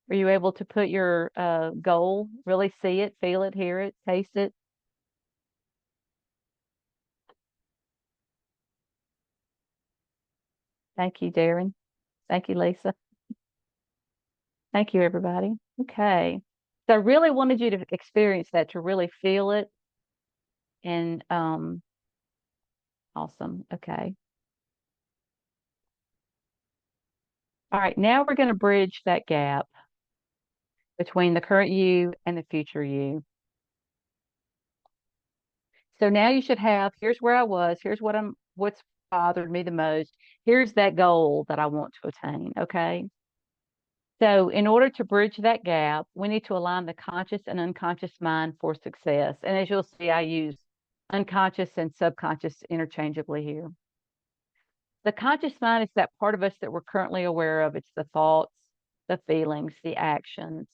Were you able to put your goal, really see it, feel it, hear it, taste it? Thank you, Darren. Thank you, Lisa. Thank you, everybody. Okay. So I really wanted you to experience that, to really feel it. And awesome. Okay. All right. Now we're going to bridge that gap between the current you and the future you. So now you should have, here's where I was, here's what's bothered me the most. Here's that goal that I want to attain. Okay. So in order to bridge that gap, we need to align the conscious and unconscious mind for success. And as you'll see, I use unconscious and subconscious interchangeably here. The conscious mind is that part of us that we're currently aware of. It's the thoughts, the feelings, the actions.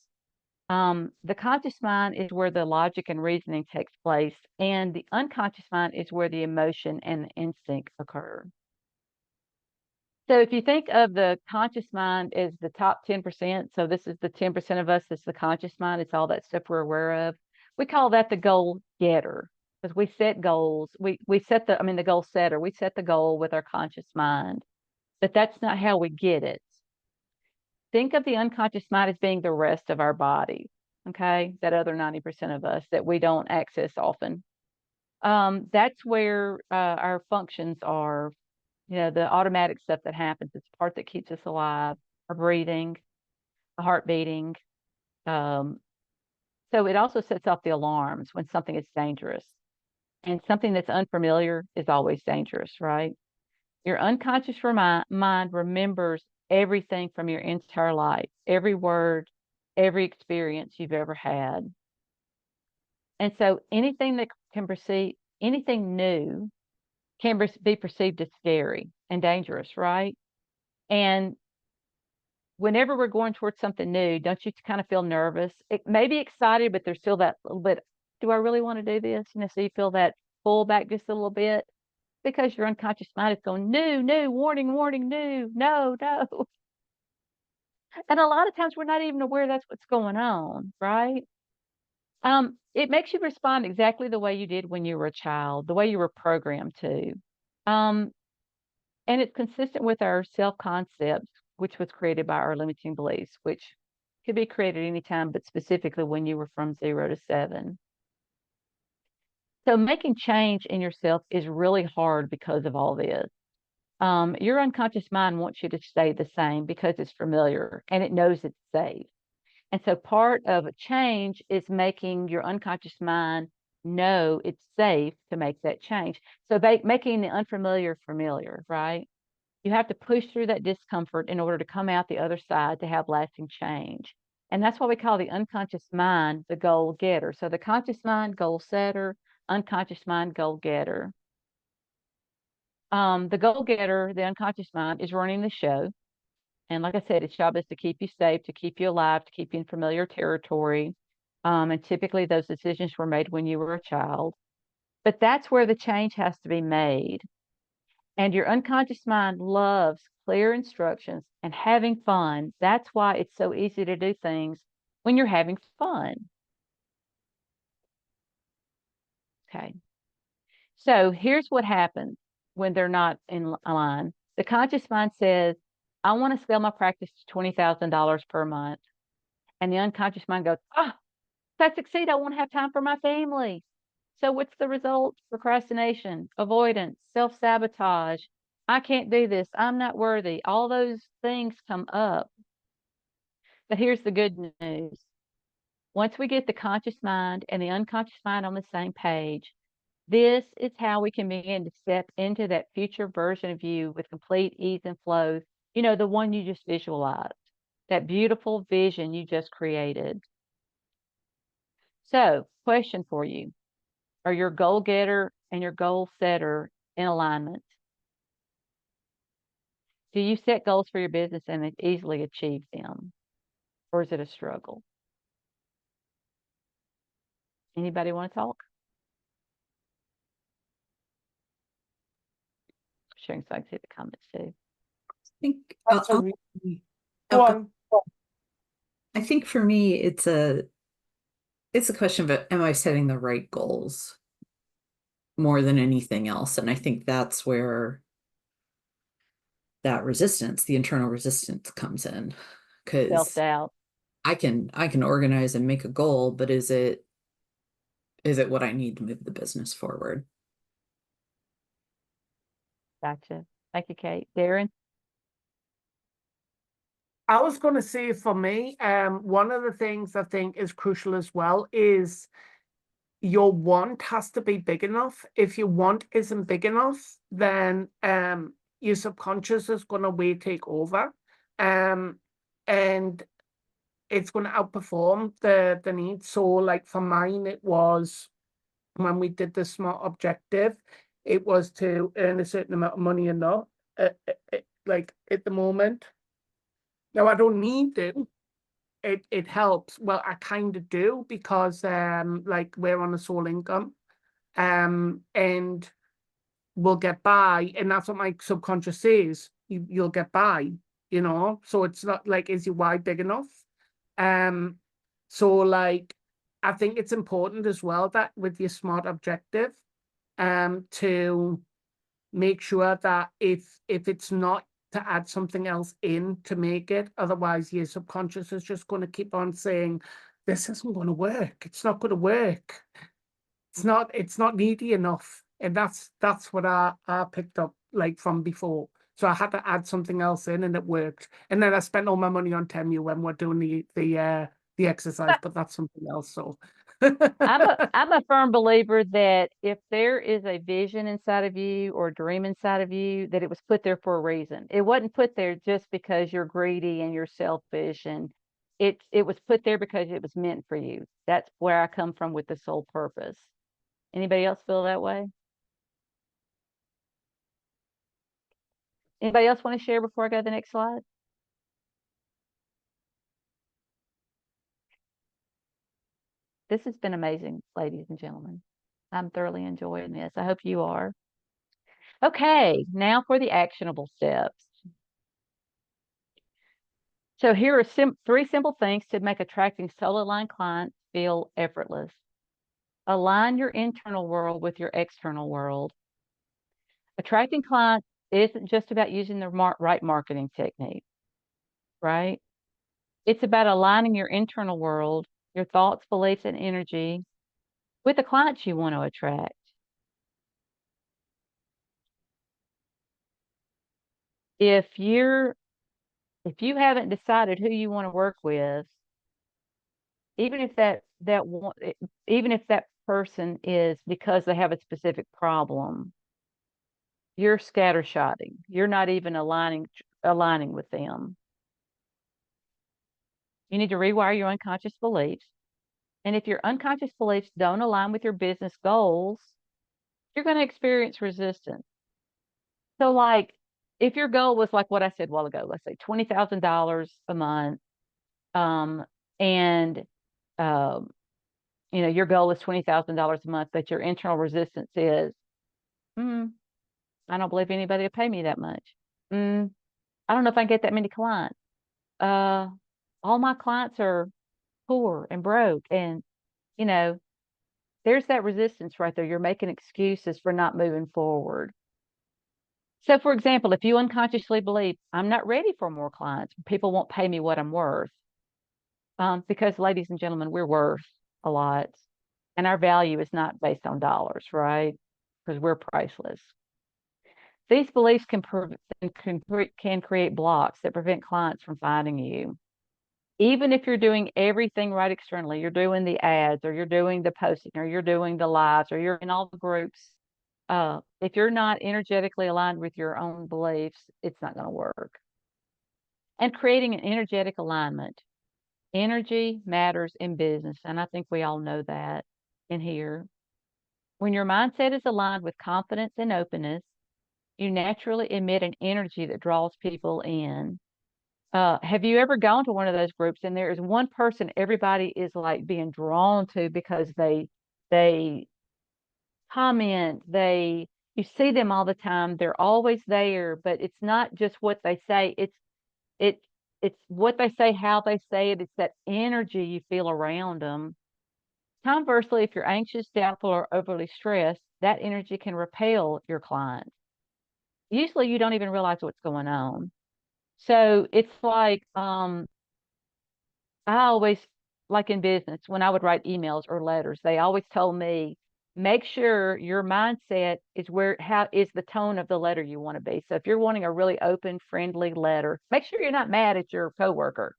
The conscious mind is where the logic and reasoning takes place, and the unconscious mind is where the emotion and the instinct occur. So if you think of the conscious mind as the top 10%, so this is the 10% of us that's the conscious mind, it's all that stuff we're aware of. We call that the goal getter, because we set goals. We set the goal setter. We set the goal with our conscious mind, but that's not how we get it. Think of the unconscious mind as being the rest of our body, okay? That other 90% of us that we don't access often. That's where our functions are. The automatic stuff that happens. It's the part that keeps us alive, our breathing, the heart beating. So it also sets off the alarms when something is dangerous. And something that's unfamiliar is always dangerous, right? Your unconscious mind remembers everything from your entire life, every word, every experience you've ever had. And so anything that can perceive, anything new can be perceived as scary and dangerous, right? And whenever we're going towards something new, don't you kind of feel nervous? It may be excited, but there's still that little bit, do I really want to do this? So you feel that pull back just a little bit because your unconscious mind is going, new, warning, warning, new, no. And a lot of times we're not even aware that's what's going on, right? It makes you respond exactly the way you did when you were a child, the way you were programmed to. And it's consistent with our self-concept, which was created by our limiting beliefs, which could be created anytime, but specifically when you were from 0 to 7. So making change in yourself is really hard because of all this. Your unconscious mind wants you to stay the same because it's familiar and it knows it's safe. And so part of a change is making your unconscious mind know it's safe to make that change. So making the unfamiliar familiar, right? You have to push through that discomfort in order to come out the other side to have lasting change. And that's why we call the unconscious mind the goal getter. So the conscious mind, goal setter, unconscious mind, goal getter. The goal getter, the unconscious mind, is running the show. And like I said, its job is to keep you safe, to keep you alive, to keep you in familiar territory. And typically those decisions were made when you were a child. But that's where the change has to be made. And your unconscious mind loves clear instructions and having fun. That's why it's so easy to do things when you're having fun. Okay. So here's what happens when they're not in line. The conscious mind says, I want to scale my practice to $20,000 per month. And the unconscious mind goes, oh, if I succeed, I won't have time for my family. So what's the result? Procrastination, avoidance, self-sabotage. I can't do this. I'm not worthy. All those things come up. But here's the good news. Once we get the conscious mind and the unconscious mind on the same page, this is how we can begin to step into that future version of you with complete ease and flow. You know, the one you just visualized, that beautiful vision you just created. So, question for you. Are your goal getter and your goal setter in alignment? Do you set goals for your business and easily achieve them? Or is it a struggle? Anybody want to talk? Sharing so I can see the comments too. think That's a I'll- really, I'll go go- on. I think for me, it's a question of am I setting the right goals more than anything else? And I think that's where that resistance, the internal resistance, comes in, because Self-doubt. I can organize and make a goal, but is it what I need to move the business forward? Gotcha. Thank you, Kate. Darren? I was going to say for me, one of the things I think is crucial as well is your want has to be big enough. If your want isn't big enough, then your subconscious is going to way take over, and it's going to outperform the need. So, like for mine, it was when we did the SMART objective, it was to earn a certain amount of money and not like at the moment. Now I don't need it. It helps. Well, I kind of do because like we're on a sole income, and we'll get by, and that's what my subconscious says. You'll get by, you know. So it's not like, is your why big enough? So like I think it's important as well that with your SMART objective, to make sure that if it's not, to add something else in to make it. Otherwise, your subconscious is just going to keep on saying, this isn't going to work. It's not going to work. It's not needy enough. And that's what I picked up like from before. So I had to add something else in and it worked. And then I spent all my money on Temu when we're doing the exercise, but that's something else. So I'm a firm believer that if there is a vision inside of you or a dream inside of you, that it was put there for a reason. It wasn't put there just because you're greedy and you're selfish, and it was put there because it was meant for you. That's where I come from with the sole purpose. Anybody else feel that way? Anybody else want to share before I go to the next slide? This has been amazing, ladies and gentlemen. I'm thoroughly enjoying this. I hope you are. Okay, now for the actionable steps. So here are three simple things to make attracting soul-aligned clients feel effortless. Align your internal world with your external world. Attracting clients isn't just about using the right marketing technique, right? It's about aligning your internal world, your thoughts, beliefs, and energy with the clients you want to attract. If you haven't decided who you want to work with, even if even if that person is because they have a specific problem, you're scattershotting. You're not even aligning with them. You need to rewire your unconscious beliefs. And if your unconscious beliefs don't align with your business goals, you're going to experience resistance. So, like, if your goal was like what I said a while ago, let's say $20,000 a month, and your goal is $20,000 a month, but your internal resistance is, I don't believe anybody will pay me that much. I don't know if I can get that many clients. All my clients are poor and broke, and there's that resistance right there. You're making excuses for not moving forward. So, for example, if you unconsciously believe, I'm not ready for more clients, people won't pay me what I'm worth. Because, ladies and gentlemen, we're worth a lot, and our value is not based on dollars, right? Because we're priceless. These beliefs can create blocks that prevent clients from finding you. Even if you're doing everything right externally, you're doing the ads, or you're doing the posting, or you're doing the lives, or you're in all the groups, if you're not energetically aligned with your own beliefs, it's not going to work. And creating an energetic alignment. Energy matters in business, and I think we all know that in here. When your mindset is aligned with confidence and openness, you naturally emit an energy that draws people in. Have you ever gone to one of those groups and there is one person everybody is like being drawn to because they comment, you see them all the time, they're always there, but it's not just what they say, it's what they say, how they say it, it's that energy you feel around them. Conversely, if you're anxious, doubtful, or overly stressed, that energy can repel your clients. Usually you don't even realize what's going on. So it's like, I always, like in business, when I would write emails or letters, they always told me, make sure your mindset is how is the tone of the letter you want to be. So if you're wanting a really open, friendly letter, make sure you're not mad at your coworker.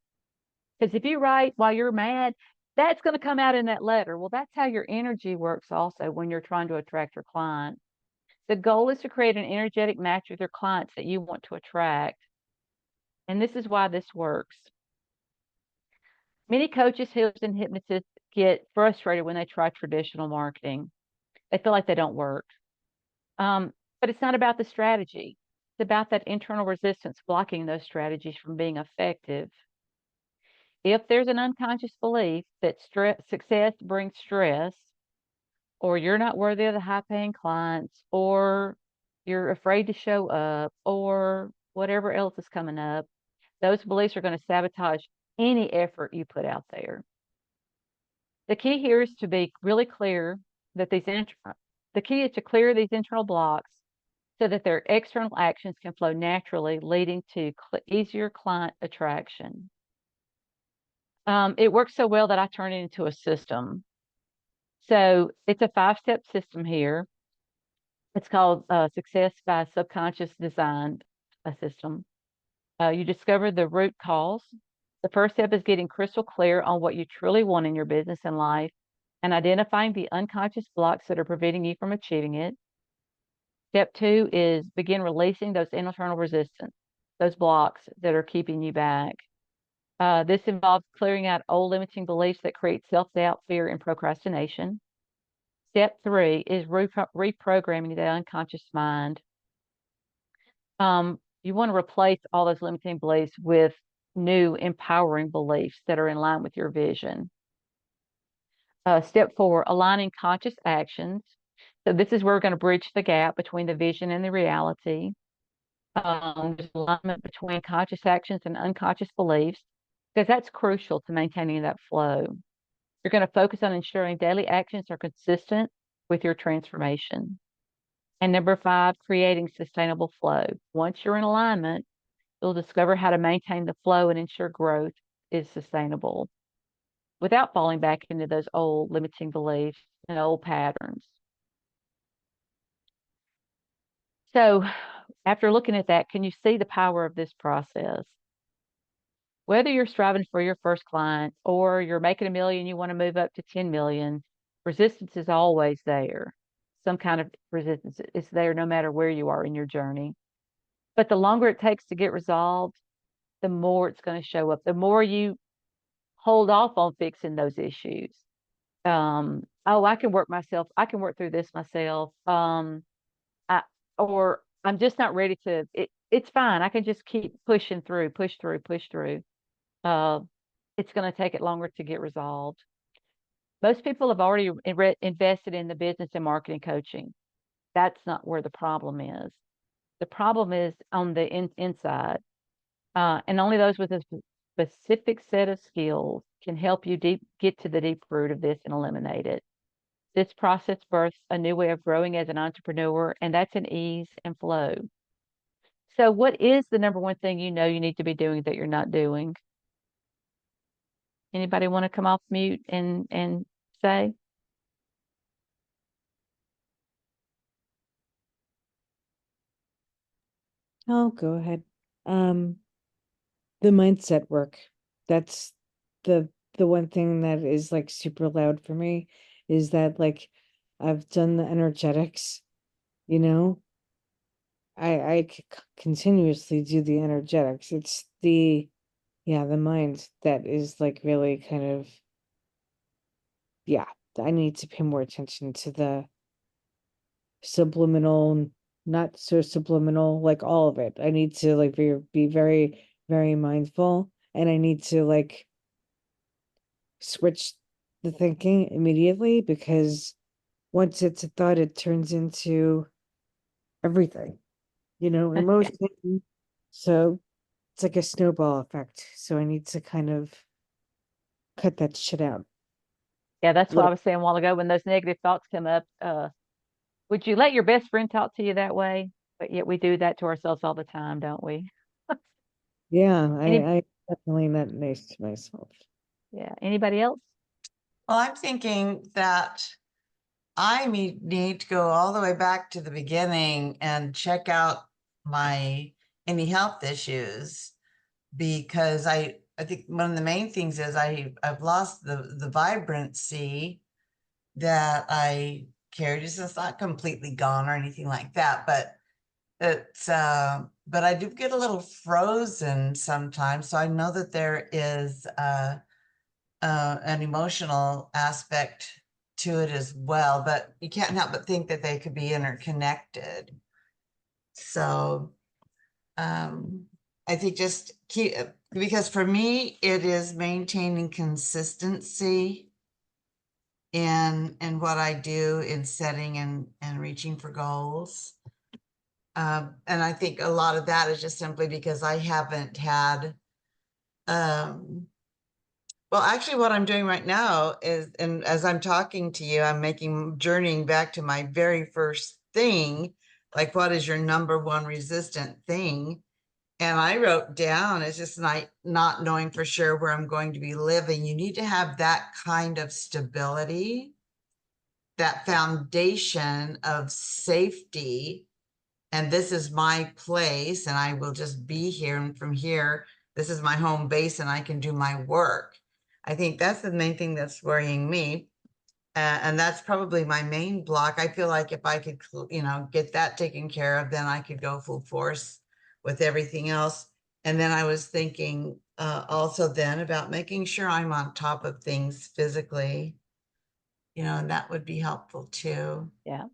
Because if you write while you're mad, that's going to come out in that letter. Well, that's how your energy works also when you're trying to attract your client. The goal is to create an energetic match with your clients that you want to attract. And this is why this works. Many coaches, healers, and hypnotists get frustrated when they try traditional marketing. They feel like they don't work. But it's not about the strategy. It's about that internal resistance blocking those strategies from being effective. If there's an unconscious belief that success brings stress, or you're not worthy of the high-paying clients, or you're afraid to show up, or whatever else is coming up, those beliefs are going to sabotage any effort you put out there. The key here is to be really clear that the key is to clear these internal blocks so that their external actions can flow naturally, leading to easier client attraction. It works so well that I turn it into a system. So it's a 5-step system here. It's called Success by Subconscious Design System. You discover the root cause. The first step is getting crystal clear on what you truly want in your business and life and identifying the unconscious blocks that are preventing you from achieving it. Step 2 is begin releasing those internal resistance, those blocks that are keeping you back. This involves clearing out old limiting beliefs that create self-doubt, fear, and procrastination. Step 3 is reprogramming the unconscious mind. You want to replace all those limiting beliefs with new empowering beliefs that are in line with your vision. Step 4, aligning conscious actions. So this is where we're going to bridge the gap between the vision and the reality. There's alignment between conscious actions and unconscious beliefs, because that's crucial to maintaining that flow. You're going to focus on ensuring daily actions are consistent with your transformation. And number 5, creating sustainable flow. Once you're in alignment, you'll discover how to maintain the flow and ensure growth is sustainable without falling back into those old limiting beliefs and old patterns. So after looking at that, can you see the power of this process? Whether you're striving for your first client or you're making $1 million, you want to move up to 10 million, resistance is always there. some kind of resistance is there no matter where you are in your journey. But the longer it takes to get resolved, the more it's going to show up. The more you hold off on fixing those issues. Oh, I can work through this myself. Or I'm just not ready to, it's fine. I can just keep pushing through, push through, push through. It's going to take it longer to get resolved. Most people have already invested in the business and marketing coaching. That's not where the problem is. The problem is on the inside. And only those with a specific set of skills can help you get to the deep root of this and eliminate it. This process births a new way of growing as an entrepreneur, and that's an ease and flow. So what is the number one thing you know you need to be doing that you're not doing? Anybody want to come off mute and say? I'll go ahead. The mindset work. That's the one thing that is like super loud for me, is that like I've done the energetics, you know. I continuously do the energetics. It's the mind that is like really kind of, I need to pay more attention to the subliminal, not so subliminal, like all of it. I need to like be very, very mindful, and I need to like switch the thinking immediately, because once it's a thought, it turns into everything, emotion. So it's like a snowball effect. So I need to kind of cut that shit out. Yeah, that's what I Little- was saying a while ago when those negative thoughts come up. Would you let your best friend talk to you that way? But yet we do that to ourselves all the time, don't we? Yeah, Any, I definitely not nice to myself. yeah. Anybody else? Well, I'm thinking that I need to go all the way back to the beginning and check out any health issues, because I think one of the main things is I've lost the vibrancy that I carried. It's not completely gone or anything like that, but but I do get a little frozen sometimes. So I know that there is an emotional aspect to it as well, but you can't help but think that they could be interconnected. So I think just because for me, it is maintaining consistency in what I do in setting and reaching for goals. And I think a lot of that is just simply because I haven't had, well, actually what I'm doing right now is, and as I'm talking to you, I'm journeying back to my very first thing, like what is your number one resistant thing? And I wrote down, it's just not knowing for sure where I'm going to be living. You need to have that kind of stability, that foundation of safety. And this is my place, and I will just be here. And from here, this is my home base, and I can do my work. I think that's the main thing that's worrying me. And that's probably my main block. I feel like if I could, get that taken care of, then I could go full force with everything else. And then I was thinking also then about making sure I'm on top of things physically, and that would be helpful too. Yeah.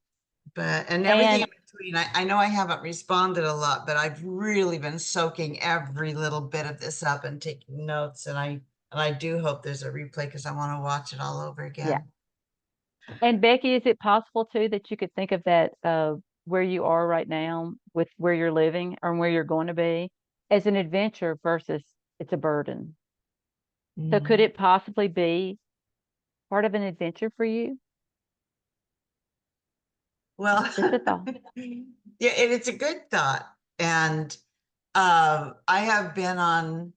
And everything in between. I know I haven't responded a lot, but I've really been soaking every little bit of this up and taking notes. And I do hope there's a replay, because I want to watch it all over again. Yeah. And Becky, is it possible too that you could think of that where you are right now with where you're living or where you're going to be as an adventure versus it's a burden? So could it possibly be part of an adventure for you? Well, Just a thought. yeah, it's a good thought. And I have been on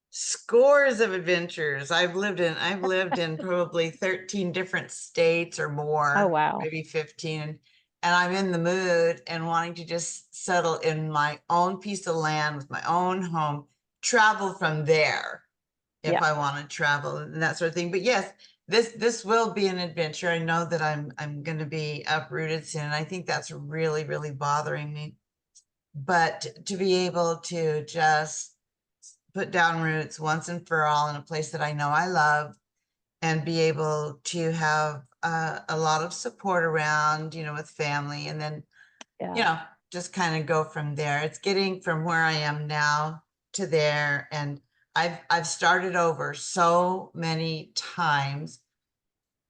scores of adventures. I've lived in probably 13 different states or more. Oh, wow. Maybe 15. And I'm in the mood and wanting to just settle in my own piece of land with my own home, travel from there if Yeah. I want to travel and that sort of thing. But yes, this will be an adventure. I know that I'm going to be uprooted soon. I think that's really, really bothering me. But to be able to just put down roots once and for all in a place that I know I love, and be able to have a lot of support around, with family, and then, Yeah. just kind of go from there. It's getting from where I am now to there. And I've started over so many times.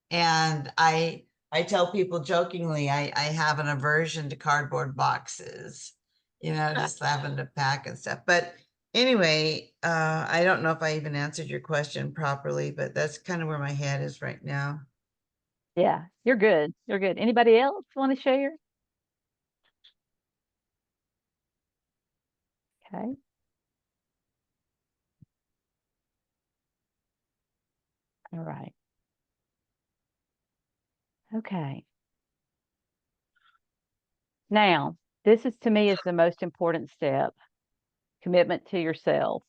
And I tell people jokingly, I have an aversion to cardboard boxes, just having to pack and stuff. But anyway, I don't know if I even answered your question properly, but that's kind of where my head is right now. Yeah, you're good. You're good. Anybody else want to share? Okay. All right. Okay. Now, this is to me is the most important step, commitment to yourself.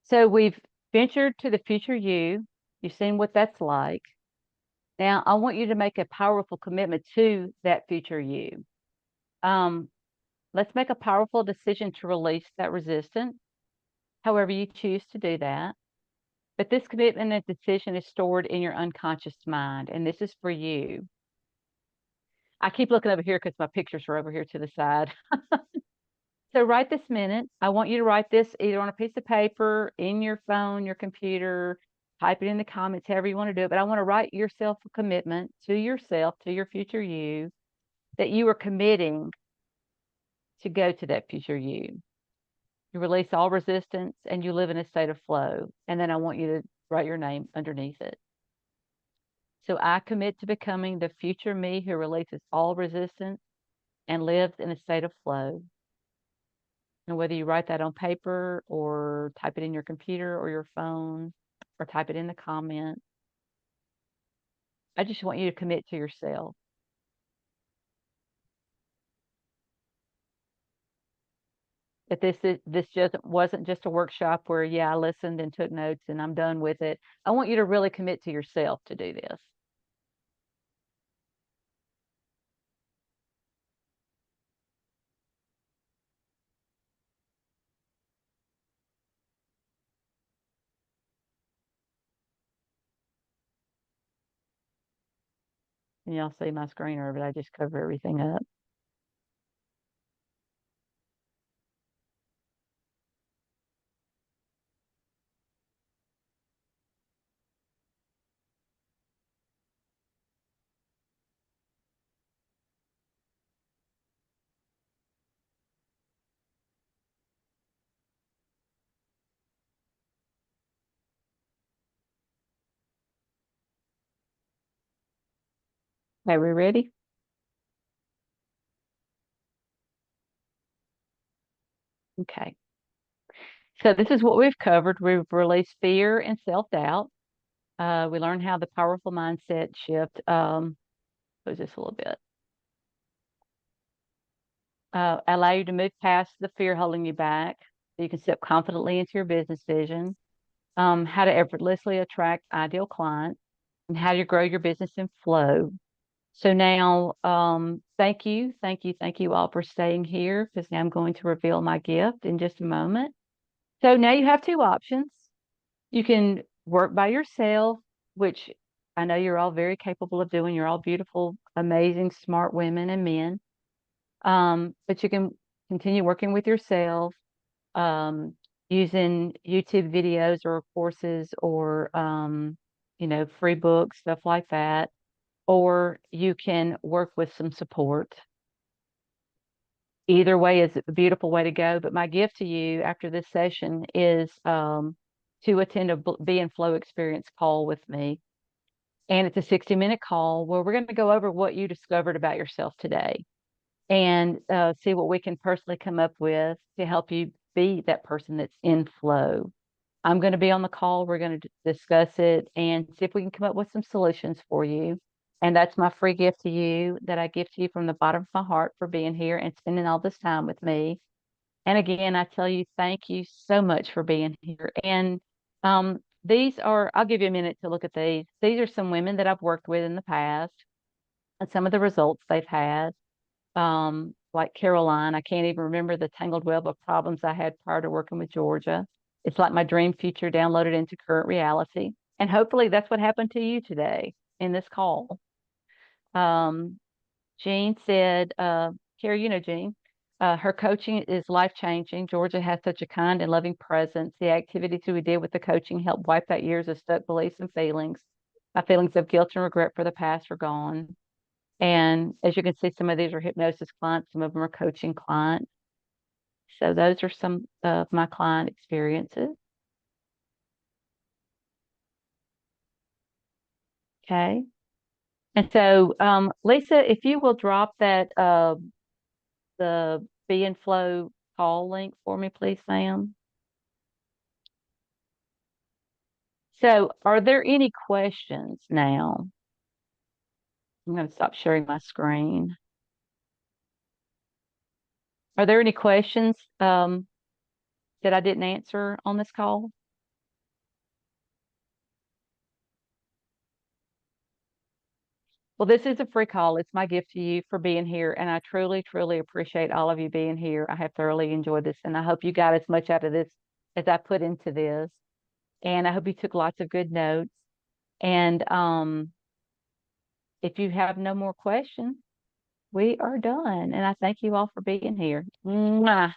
So we've ventured to the future you. You've seen what that's like. Now, I want you to make a powerful commitment to that future you. Let's make a powerful decision to release that resistance, however you choose to do that. But this commitment and decision is stored in your unconscious mind, and this is for you. I keep looking over here because my pictures are over here to the side. So right this minute, I want you to write this either on a piece of paper, in your phone, your computer, type it in the comments, however you want to do it. But I want to write yourself a commitment to yourself, to your future you, that you are committing to go to that future you. You release all resistance and you live in a state of flow. And then I want you to write your name underneath it. So I commit to becoming the future me who releases all resistance and lives in a state of flow. And whether you write that on paper or type it in your computer or your phone or type it in the comments, I just want you to commit to yourself. That this just wasn't just a workshop where, yeah, I listened and took notes and I'm done with it. I want you to really commit to yourself to do this. And y'all see my screener, but I just cover everything up. Okay, we ready? Okay. So this is what we've covered. We've released fear and self-doubt. We learned how the powerful mindset shift, close this a little bit. Allow you to move past the fear holding you back so you can step confidently into your business vision. How to effortlessly attract ideal clients, and how to grow your business in flow. So now, thank you all for staying here, because now I'm going to reveal my gift in just a moment. So now you have two options. You can work by yourself, which I know you're all very capable of doing. You're all beautiful, amazing, smart women and men. But you can continue working with yourself, using YouTube videos or courses or, free books, stuff like that. Or you can work with some support. Either way is a beautiful way to go. But my gift to you after this session is to attend a Be in Flow experience call with me. And it's a 60-minute call where we're going to go over what you discovered about yourself today and see what we can personally come up with to help you be that person that's in flow. I'm going to be on the call. We're going to discuss it and see if we can come up with some solutions for you. And that's my free gift to you that I give to you from the bottom of my heart for being here and spending all this time with me. And again, I tell you, thank you so much for being here. And these are, I'll give you a minute to look at these. These are some women that I've worked with in the past and some of the results they've had. Like Caroline, I can't even remember the tangled web of problems I had prior to working with Georgia. It's like my dream future downloaded into current reality. And hopefully that's what happened to you today in this call. Jean said, Carrie, you know Jean, her coaching is life-changing. Georgia has such a kind and loving presence. The activities we did with the coaching helped wipe out years of stuck beliefs and feelings. My feelings of guilt and regret for the past are gone. And as you can see, some of these are hypnosis clients, some of them are coaching clients. So those are some of my client experiences. Okay. And so, Lisa, if you will drop that, the Be and Flow call link for me, please, Sam. So are there any questions now? I'm going to stop sharing my screen. Are there any questions that I didn't answer on this call? Well, this is a free call. It's my gift to you for being here. And I truly, truly appreciate all of you being here. I have thoroughly enjoyed this. And I hope you got as much out of this as I put into this. And I hope you took lots of good notes. And if you have no more questions, we are done. And I thank you all for being here. Mwah.